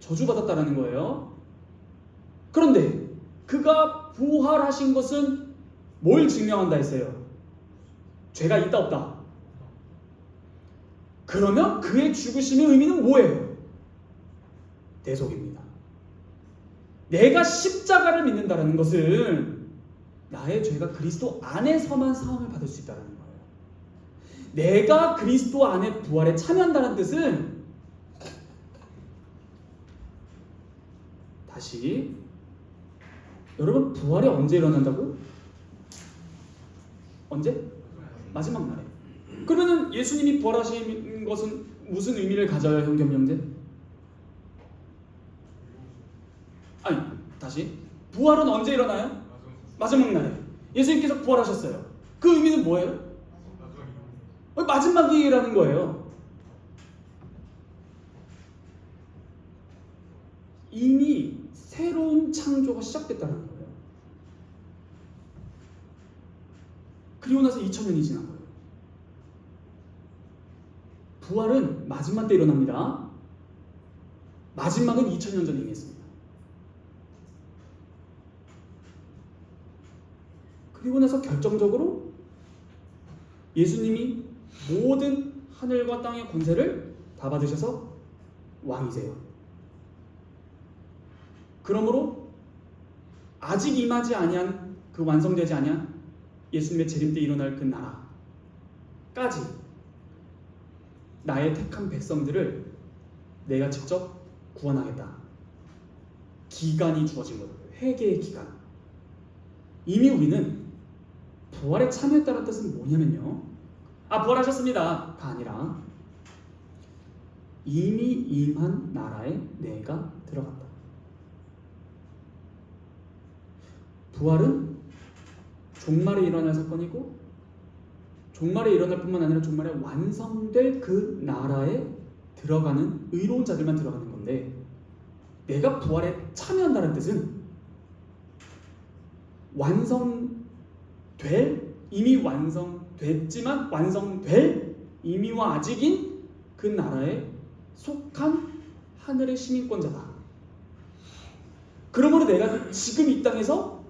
저주받았다라는 거예요. 그런데 그가 부활하신 것은 뭘 증명한다 했어요? 죄가 있다 없다? 그러면 그의 죽으심의 의미는 뭐예요? 대속입니다. 내가 십자가를 믿는다는 것은 나의 죄가 그리스도 안에서만 사함을 받을 수 있다는 거예요. 내가 그리스도 안에 부활에 참여한다는 뜻은, 다시, 여러분, 부활이 언제 일어난다고? 언제? 마지막 날에. 그러면 예수님이 부활하신 것은 무슨 의미를 가져요, 형겸 형제? 아니, 다시. 부활은 언제 일어나요? 마지막 날에. 예수님께서 부활하셨어요. 그 의미는 뭐예요? 마지막이라는 거예요. 이미 새로운 창조가 시작됐다는 거예요. 그리고 나서 2000년이 지난 거예요. 부활은 마지막 때 일어납니다. 마지막은 2000년 전에 임했습니다. 그리고 나서 결정적으로 예수님이 모든 하늘과 땅의 권세를 다 받으셔서 왕이세요. 그러므로 아직 임하지 아니한, 그 완성되지 아니한 예수님의 재림 때 일어날 그 나라까지 나의 택한 백성들을 내가 직접 구원하겠다. 기간이 주어진 거예요. 회개의 기간. 이미 우리는 부활에 참여했다는 뜻은 뭐냐면요, 부활하셨습니다가 아니라 이미 임한 나라에 내가 들어간다. 부활은 종말에 일어날 사건이고 종말에 일어날 뿐만 아니라 종말에 완성될 그 나라에 들어가는 의로운 자들만 들어가는 건데, 내가 부활에 참여한다는 뜻은 이미 완성됐지만 완성될 이미와 아직인 그 나라에 속한 하늘의 시민권자다. 그러므로 내가 지금 이 땅에서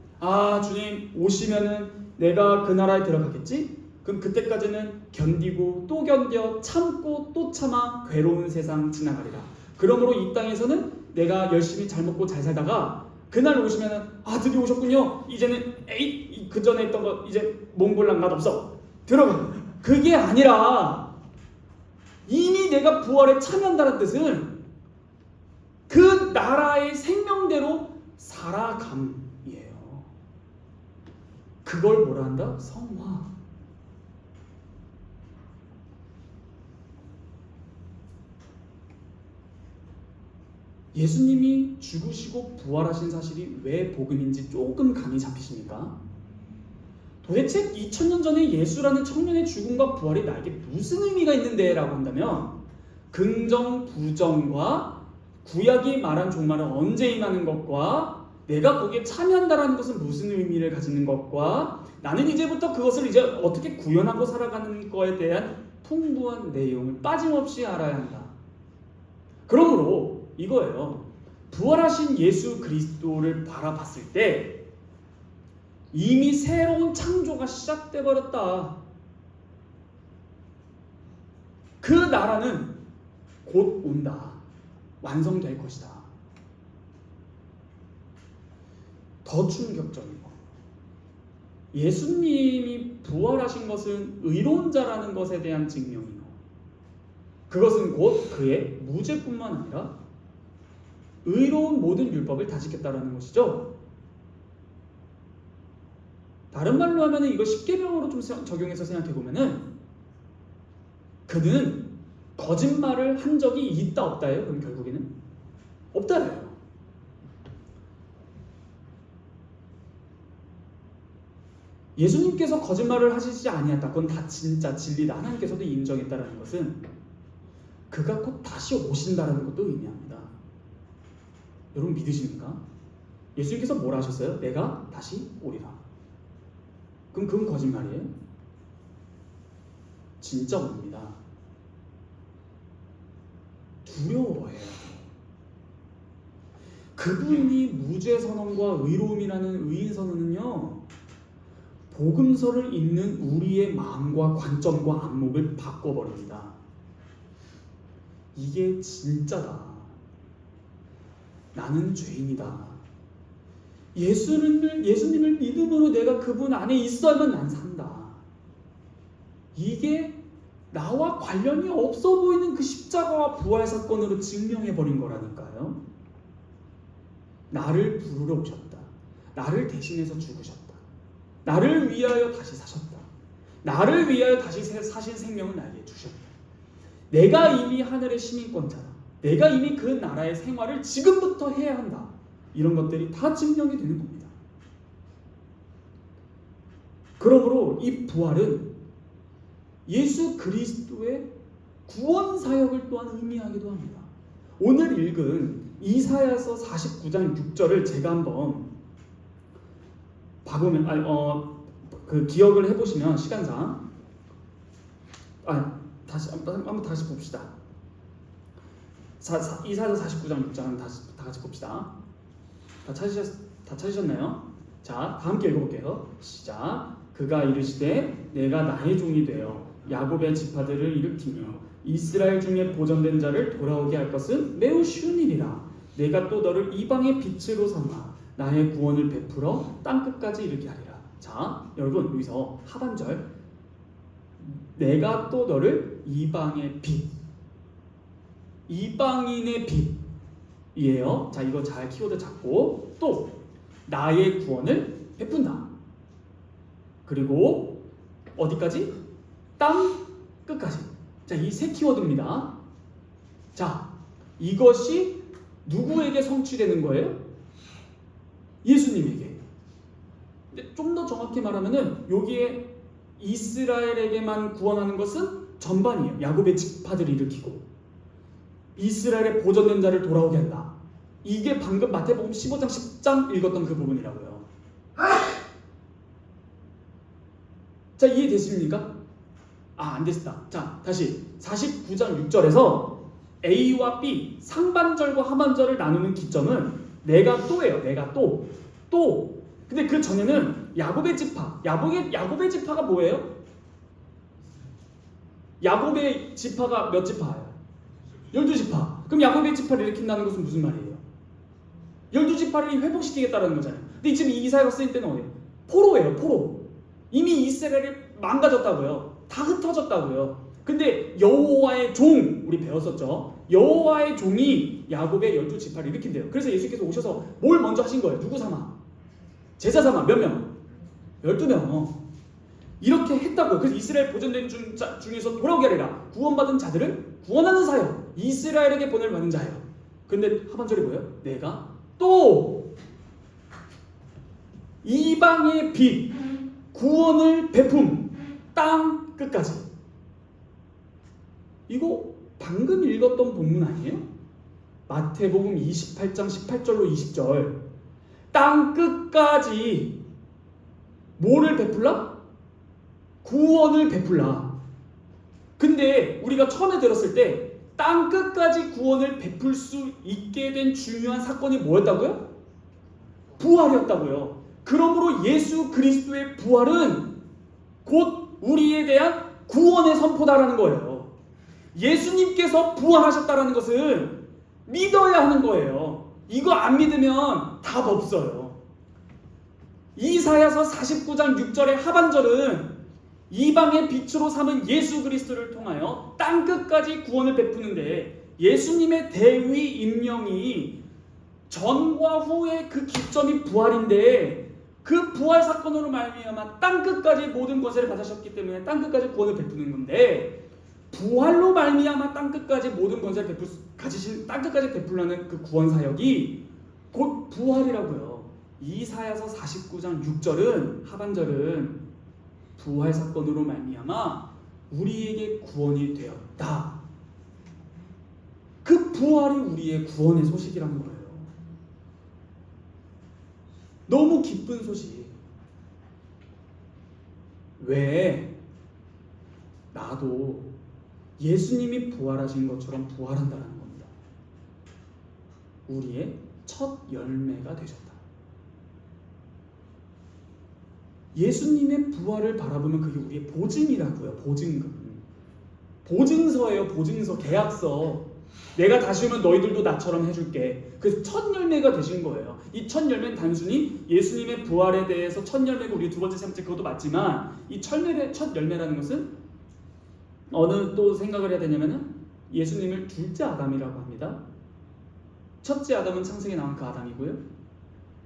주님 오시면은 내가 그 나라에 들어가겠지? 그럼 그때까지는 견디고 또 견뎌 참고 또 참아 괴로운 세상 지나가리라. 그러므로 이 땅에서는 내가 열심히 잘 먹고 잘 살다가 그날 오시면은 드디어 오셨군요. 이제는 그 전에 했던 거 이제 몽골랑 맛없어. 들어가. 그게 아니라 이미 내가 부활에 참여한다는 뜻은 그 나라의 생명대로 살아감이에요. 그걸 뭐라 한다? 성화. 예수님이 죽으시고 부활하신 사실이 왜 복음인지 조금 감이 잡히십니까? 도대체 2000년 전에 예수라는 청년의 죽음과 부활이 나에게 무슨 의미가 있는데? 라고 한다면 긍정, 부정과 구약이 말한 종말은 언제 임하는 것과 내가 거기에 참여한다는 것은 무슨 의미를 가지는 것과 나는 이제부터 그것을 이제 어떻게 구현하고 살아가는 거에 대한 풍부한 내용을 빠짐없이 알아야 한다. 그러므로 이거예요. 부활하신 예수 그리스도를 바라봤을 때 이미 새로운 창조가 시작돼 버렸다. 그 나라는 곧 온다. 완성될 것이다. 더 충격적인 거. 예수님이 부활하신 것은 의로운 자라는 것에 대한 증명이요. 그것은 곧 그의 무죄뿐만 아니라 의로운 모든 율법을 다 지켰다라는 것이죠. 다른 말로 하면 이거 십계명으로 좀 적용해서 생각해 보면은 그는 거짓말을 한 적이 있다 없다예요. 그럼 결국에는 없다예요. 예수님께서 거짓말을 하시지 아니했다. 그건 다 진짜 진리다. 하나님께서도 인정했다라는 것은 그가 곧 다시 오신다라는 것도 의미합니다. 여러분 믿으십니까? 예수님께서 뭐라 하셨어요? 내가 다시 오리라. 그럼 그건 거짓말이에요? 진짜 옵니다. 두려워해요. 그분이 무죄 선언과 의로움이라는 의인 선언은요, 복음서를 읽는 우리의 마음과 관점과 안목을 바꿔버립니다. 이게 진짜다. 나는 죄인이다. 예수님을 믿음으로 내가 그분 안에 있어야만 난 산다. 이게 나와 관련이 없어 보이는 그 십자가와 부활 사건으로 증명해버린 거라니까요. 나를 부르러 오셨다. 나를 대신해서 죽으셨다. 나를 위하여 다시 사셨다. 나를 위하여 다시 사신 생명을 나에게 주셨다. 내가 이미 하늘의 시민권자다. 내가 이미 그 나라의 생활을 지금부터 해야 한다. 이런 것들이 다 증명이 되는 겁니다. 그러므로 이 부활은 예수 그리스도의 구원 사역을 또한 의미하기도 합니다. 오늘 읽은 이사야서 49장 6절을 제가 한번 봐보면 그 기억을 해보시면 시간상 한번 다시 봅시다. 이사야서 49장 6장 다 같이 봅시다. 다 찾으셨나요? 자, 다 함께 읽어볼게요. 시작. 그가 이르시되 내가 나의 종이 되어 야곱의 지파들을 일으키며 이스라엘 중에 보존된 자를 돌아오게 할 것은 매우 쉬운 일이라. 내가 또 너를 이방의 빛으로 삼아 나의 구원을 베풀어 땅끝까지 이르게 하리라. 자, 여러분 여기서 하반절 내가 또 너를 이방의 빛, 이방인의 빛이에요. 자, 이거 잘 키워드 잡고 또 나의 구원을 베푼다. 그리고 어디까지? 땅 끝까지. 자, 이 세 키워드입니다. 자, 이것이 누구에게 성취되는 거예요? 예수님에게. 근데 좀 더 정확히 말하면은 여기에 이스라엘에게만 구원하는 것은 전반이에요. 야곱의 지파들을 일으키고 이스라엘의 보존된 자를 돌아오게 한다. 이게 방금 마태복음 15장 10장 읽었던 그 부분이라고요. 자, 이해되십니까? 안 됐다. 자, 다시 49장 6절에서 A와 B 상반절과 하반절을 나누는 기점은 내가 또예요. 내가 또. 근데 그 전에는 야곱의 지파. 야곱의 지파가 뭐예요? 야곱의 지파가 몇 지파예요? 12지파. 그럼 야곱의 지파를 일으킨다는 것은 무슨 말이에요? 12지파를 회복시키겠다는 거잖아요. 근데 지금 이 이사야가 쓰인 때는 어디예요? 포로예요. 포로. 이미 이스라엘이 망가졌다고요. 다 흩어졌다고요. 근데 여호와의 종, 우리 배웠었죠? 여호와의 종이 야곱의 12지파를 일으킨대요. 그래서 예수께서 오셔서 뭘 먼저 하신 거예요? 누구 삼아? 제자 삼아. 몇 명? 12명. 이렇게 했다고요. 그래서 이스라엘 보존된 중에서 돌아오게 하리라. 구원받은 자들을 구원하는 사역. 이스라엘에게 보낼 받은 자예요. 근데 하반절이 뭐예요? 내가 또 이방의 빛, 구원을 베품, 땅 끝까지. 이거 방금 읽었던 본문 아니에요? 마태복음 28장 18절로 20절. 땅 끝까지 뭐를 베풀라? 구원을 베풀라. 근데 우리가 처음에 들었을 때 땅 끝까지 구원을 베풀 수 있게 된 중요한 사건이 뭐였다고요? 부활이었다고요. 그러므로 예수 그리스도의 부활은 곧 우리에 대한 구원의 선포다라는 거예요. 예수님께서 부활하셨다라는 것은 믿어야 하는 거예요. 이거 안 믿으면 답 없어요. 이사야서 49장 6절의 하반절은 이방의 빛으로 삼은 예수 그리스도를 통하여 땅 끝까지 구원을 베푸는데 예수님의 대위 임명이 전과 후의 그 기점이 부활인데 그 부활 사건으로 말미암아 땅 끝까지 모든 권세를 받으셨기 때문에 땅 끝까지 구원을 베푸는 건데 부활로 말미암아 땅 끝까지 모든 권세를 가지신 땅 끝까지 베풀라는 그 구원 사역이 곧 부활이라고요. 이사야서 49장 6절은 하반절은 부활 사건으로 말미암아 우리에게 구원이 되었다. 그 부활이 우리의 구원의 소식이라는 거예요. 너무 기쁜 소식. 왜? 나도 예수님이 부활하신 것처럼 부활한다는 겁니다. 우리의 첫 열매가 되셨다. 예수님의 부활을 바라보면 그게 우리의 보증이라고요. 보증금. 보증서예요. 보증서, 계약서. 내가 다시 오면 너희들도 나처럼 해줄게. 그래서 첫 열매가 되신 거예요. 이 첫 열매는 단순히 예수님의 부활에 대해서 첫 열매고 우리 두 번째, 세 번째 그것도 맞지만 이 첫 열매라는 것은 어느 또 생각을 해야 되냐면은 예수님을 둘째 아담이라고 합니다. 첫째 아담은 창세기에 나온 그 아담이고요.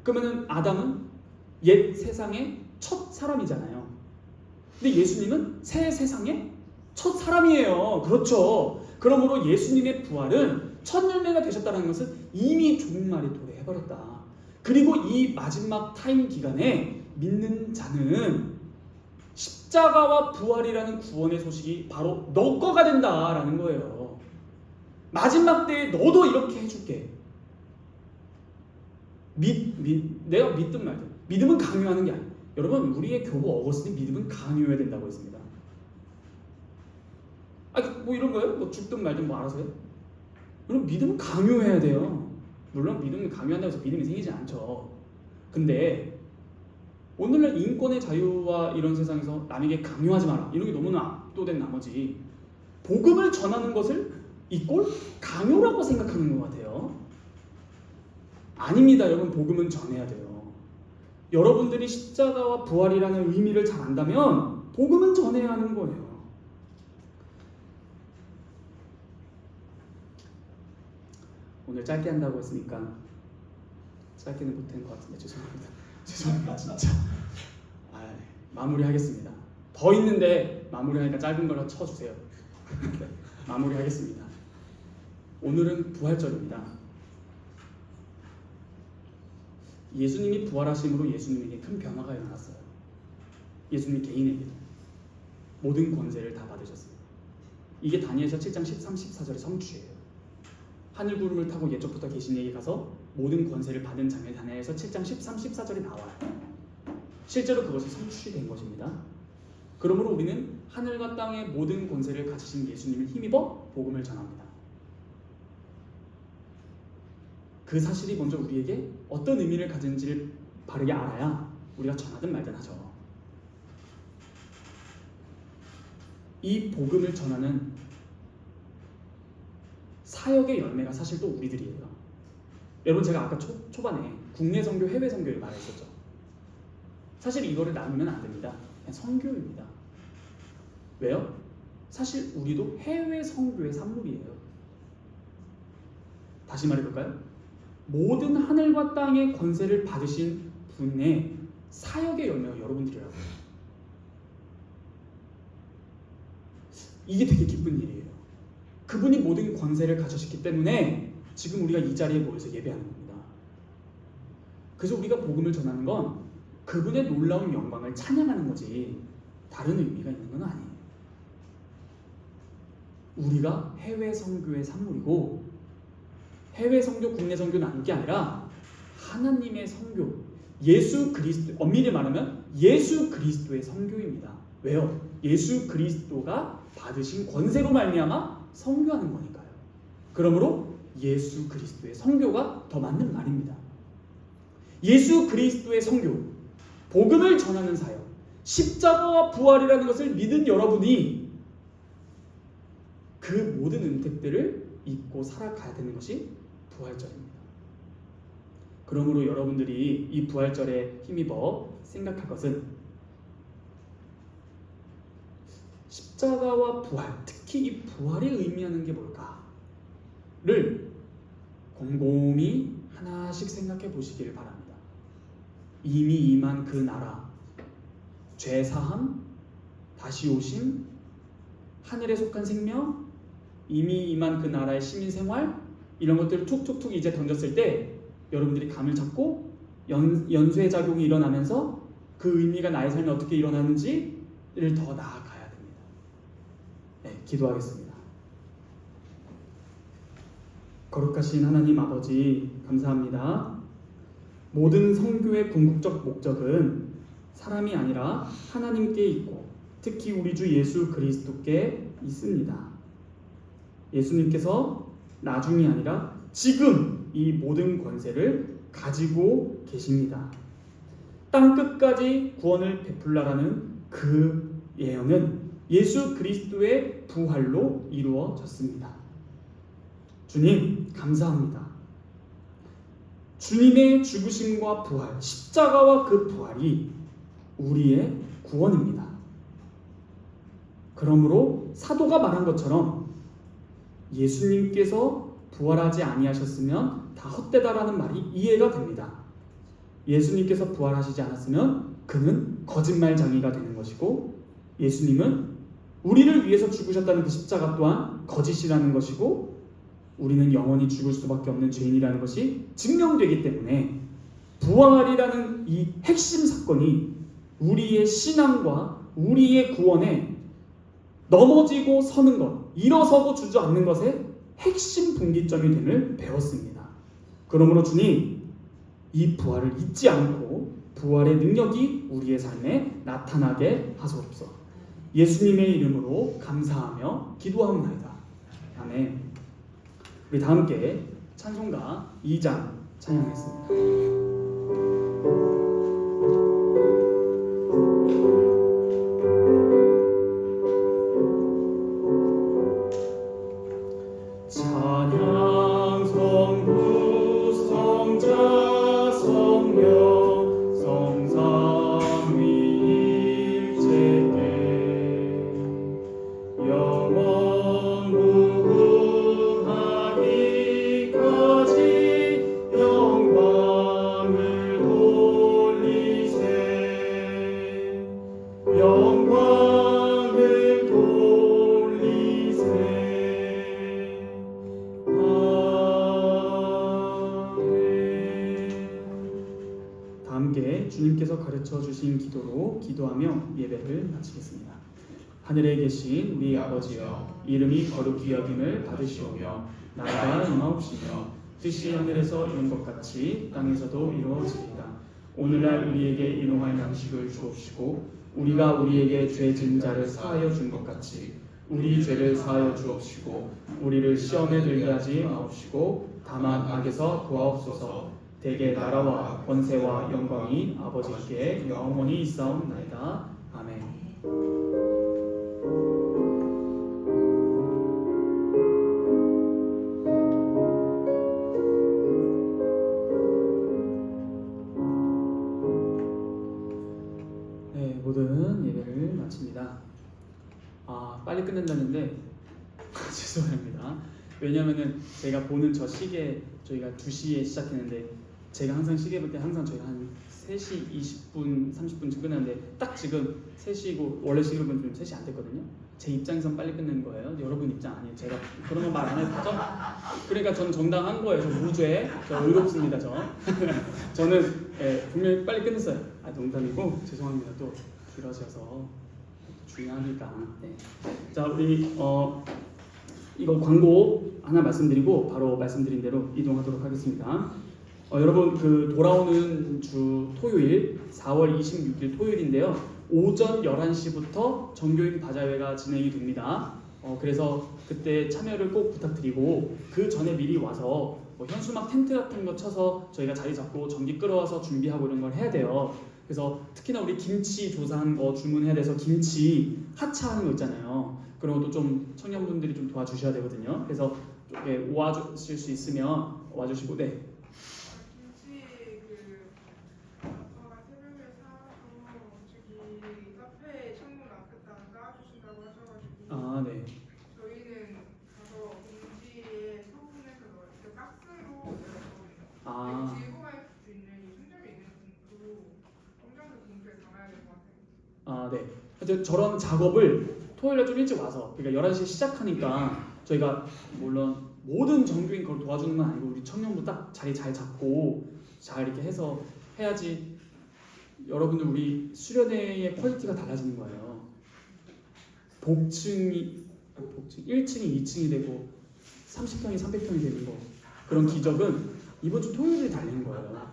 그러면은 아담은 옛 세상의 첫 사람이잖아요. 근데 예수님은 새 세상의 첫 사람이에요. 그렇죠. 그러므로 예수님의 부활은 첫 열매가 되셨다는 것은 이미 종말이 도래해버렸다. 그리고 이 마지막 타임 기간에 믿는 자는 십자가와 부활이라는 구원의 소식이 바로 너 거가 된다라는 거예요. 마지막 때에 너도 이렇게 해줄게. 내가 믿든 말든. 믿음은 강요하는 게 아니에요. 여러분, 우리의 교부 어거스틴 믿음은 강요해야 된다고 했습니다. 뭐 이런 거예요? 뭐 죽든 말든 뭐 알아서요? 여러분, 믿음은 강요해야 돼요. 물론 믿음을 강요한다고 해서 믿음이 생기지 않죠. 근데 오늘날 인권의 자유와 이런 세상에서 남에게 강요하지 마라 이런 게 너무나 압도된 나머지 복음을 전하는 것을 이꼴 강요라고 생각하는 것 같아요. 아닙니다. 여러분, 복음은 전해야 돼요. 여러분들이 십자가와 부활이라는 의미를 잘 안다면 복음은 전해야 하는 거예요. 오늘 짧게 한다고 했으니까 짧게는 못한 것 같은데 죄송합니다. 진짜. 마무리하겠습니다. 더 있는데 마무리하니까 짧은 걸로 쳐주세요. 마무리하겠습니다. 오늘은 부활절입니다. 예수님이 부활하심으로 예수님에게 큰 변화가 일어났어요. 예수님 개인에게도 모든 권세를 다 받으셨습니다. 이게 다니엘서 7장 13, 14절의 성취예요. 하늘 구름을 타고 예적부터 계신 이에게 가서 모든 권세를 받은 장면이 다니엘서 7장 13, 14절에 나와요. 실제로 그것이 성취된 것입니다. 그러므로 우리는 하늘과 땅의 모든 권세를 가지신 예수님을 힘입어 복음을 전합니다. 그 사실이 먼저 우리에게 어떤 의미를 가진지를 바르게 알아야 우리가 전하든 말든 하죠. 이 복음을 전하는 사역의 열매가 사실 또 우리들이에요. 여러분, 제가 아까 초반에 국내 선교, 해외 선교를 말했었죠. 사실 이거를 나누면 안 됩니다. 그냥 선교입니다. 왜요? 사실 우리도 해외 선교의 산물이에요. 다시 말해볼까요? 모든 하늘과 땅의 권세를 받으신 분의 사역의 열매가 여러분들이라고요. 이게 되게 기쁜 일이에요. 그분이 모든 권세를 가지셨기 때문에 지금 우리가 이 자리에 모여서 예배하는 겁니다. 그래서 우리가 복음을 전하는 건 그분의 놀라운 영광을 찬양하는 거지 다른 의미가 있는 건 아니에요. 우리가 해외 선교의 산물이고, 해외 선교, 국내 선교 나눈 게 아니라 하나님의 선교, 예수 그리스도, 엄밀히 말하면 예수 그리스도의 선교입니다. 왜요? 예수 그리스도가 받으신 권세로 말미암아 선교하는 거니까요. 그러므로 예수 그리스도의 선교가 더 맞는 말입니다. 예수 그리스도의 선교, 복음을 전하는 사역, 십자가와 부활이라는 것을 믿은 여러분이 그 모든 은택들을 잊고 살아가야 되는 것이 부활절입니다. 그러므로 여러분들이 이 부활절에 힘입어 생각할 것은 십자가와 부활, 특히 이 부활이 의미하는 게 뭘까를 곰곰이 하나씩 생각해 보시기를 바랍니다. 이미 임한 그 나라, 죄사함, 다시 오심, 하늘에 속한 생명, 이미 임한 그 나라의 시민 생활, 이런 것들을 툭툭툭 이제 던졌을 때 여러분들이 감을 잡고 연쇄 작용이 일어나면서 그 의미가 나의 삶에 어떻게 일어나는지를 더 나아가야 됩니다. 네, 기도하겠습니다. 거룩하신 하나님 아버지, 감사합니다. 모든 선교의 궁극적 목적은 사람이 아니라 하나님께 있고, 특히 우리 주 예수 그리스도께 있습니다. 예수님께서 나중이 아니라 지금 이 모든 권세를 가지고 계십니다. 땅끝까지 구원을 베풀라라는 그 예언은 예수 그리스도의 부활로 이루어졌습니다. 주님, 감사합니다. 주님의 죽으심과 부활, 십자가와 그 부활이 우리의 구원입니다. 그러므로 사도가 말한 것처럼 예수님께서 부활하지 아니하셨으면 다 헛되다라는 말이 이해가 됩니다. 예수님께서 부활하시지 않았으면 그는 거짓말쟁이가 되는 것이고, 예수님은 우리를 위해서 죽으셨다는 그 십자가 또한 거짓이라는 것이고, 우리는 영원히 죽을 수밖에 없는 죄인이라는 것이 증명되기 때문에 부활이라는 이 핵심 사건이 우리의 신앙과 우리의 구원에 넘어지고 서는 것, 일어서고 주저앉는 것의 핵심 분기점이 됨을 배웠습니다. 그러므로 주님, 이 부활을 잊지 않고 부활의 능력이 우리의 삶에 나타나게 하소서. 예수님의 이름으로 감사하며 기도하옵나이다. 아멘. 우리 다 함께 찬송가 2장 찬양하겠습니다. 영원 무궁하기까지 영광 가르쳐 주신 기도로 기도하며 예배를 마치겠습니다. 하늘에 계신 우리 아버지여, 이름이 거룩히 여김을 받으시오며 나라가 임하옵시며 뜻이 하늘에서 이룬 것 같이 땅에서도 이루어지리이다. 오늘날 우리에게 일용할 양식을 주옵시고 우리가 우리에게 죄 지은 자를 사하여 준 것 같이 우리 죄를 사하여 주옵시고 우리를 시험에 들게 하지 마옵시고 다만 악에서 구하옵소서. 대개 나라와 권세와 영광이 아버지께 영원히 있사옵나이다. 아멘. 네, 모든 예배를 마칩니다. 빨리 끝낸다는데 죄송합니다. 왜냐면은 제가 보는 저 시계 저희가 2시에 시작했는데 제가 항상 시계 볼 때 항상 저희가 한 3시 20분, 30분쯤 끝나는데 딱 지금 3시고 원래 시계로 보면 좀 3시 안 됐거든요. 제 입장에선 빨리 끝내는 거예요. 여러분 입장 아니에요. 제가 그런 거 말 안 해도 되죠? 그러니까 전 정당한 거예요. 저 무죄, 저 의롭습니다. 저는 분명히 빨리 끝냈어요. 농담이고 죄송합니다. 또 길어져서 중요하니까. 네. 자, 우리 이거 광고 하나 말씀드리고 바로 말씀드린 대로 이동하도록 하겠습니다. 여러분 그 돌아오는 주 토요일 4월 26일 토요일인데요. 오전 11시부터 정교인 바자회가 진행이 됩니다. 그래서 그때 참여를 꼭 부탁드리고 그 전에 미리 와서 현수막 텐트 같은 거 쳐서 저희가 자리 잡고 전기 끌어와서 준비하고 이런 걸 해야 돼요. 그래서 특히나 우리 김치 조사한 거 주문해야 돼서 김치 하차하는 거 있잖아요. 그런 것도 좀 청년분들이 좀 도와주셔야 되거든요. 그래서 와주실 수 있으면 와주시고. 네. 김치 아빠가 새벽에 사와서 저기 카페 창문 앞에다 깔아주신다고 하셔가지고 네. 저희는 가서 봉지에 소분해서 넣어요. 박스로 넣어요. 들고 갈 수 있는 이 충전이 있는 봉투로 검정색 봉투에 담아야 될 것 같아요. 네. 하여튼 저런 작업을 토요일에 좀 일찍 와서, 그러니까 11시에 시작하니까 저희가 물론 모든 정규인 걸 도와주는 건 아니고 우리 청년부 딱 자리 잘 잡고 잘 이렇게 해서 해야지 여러분들 우리 수련회의 퀄리티가 달라지는 거예요. 복층이 1층이 2층이 되고 30평이 300평이 되는 거, 그런 기적은 이번 주 토요일에 달리는 거예요.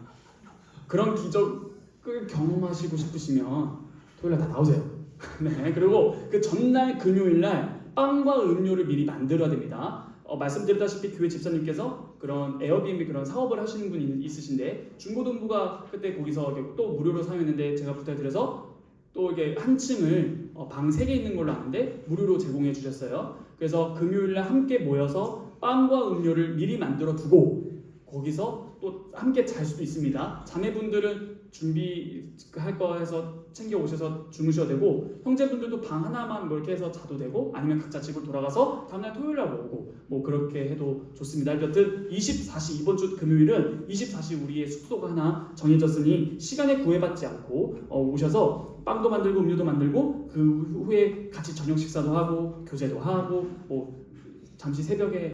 그런 기적을 경험하시고 싶으시면 토요일에 다 나오세요. 네, 그리고 그 전날 금요일날 빵과 음료를 미리 만들어야 됩니다. 말씀드렸다시피 교회 집사님께서 그런 에어비앤비 그런 사업을 하시는 분이 있으신데 중고등부가 그때 거기서 또 무료로 사용했는데 제가 부탁드려서 또 이게 한 층을 방 3개 있는 걸로 아는데 무료로 제공해 주셨어요. 그래서 금요일날 함께 모여서 빵과 음료를 미리 만들어 두고 거기서 또 함께 잘 수도 있습니다. 자매분들은 준비할 거 해서 챙겨 오셔서 주무셔도 되고, 형제분들도 방 하나만 뭐 이렇게 해서 자도 되고, 아니면 각자 집으로 돌아가서 다음날 토요일날 오고 뭐 그렇게 해도 좋습니다. 여튼 24시 이번 주 금요일은 24시 우리의 숙소가 하나 정해졌으니 시간에 구애받지 않고 오셔서 빵도 만들고 음료도 만들고 그 후에 같이 저녁 식사도 하고 교제도 하고 뭐 잠시 새벽에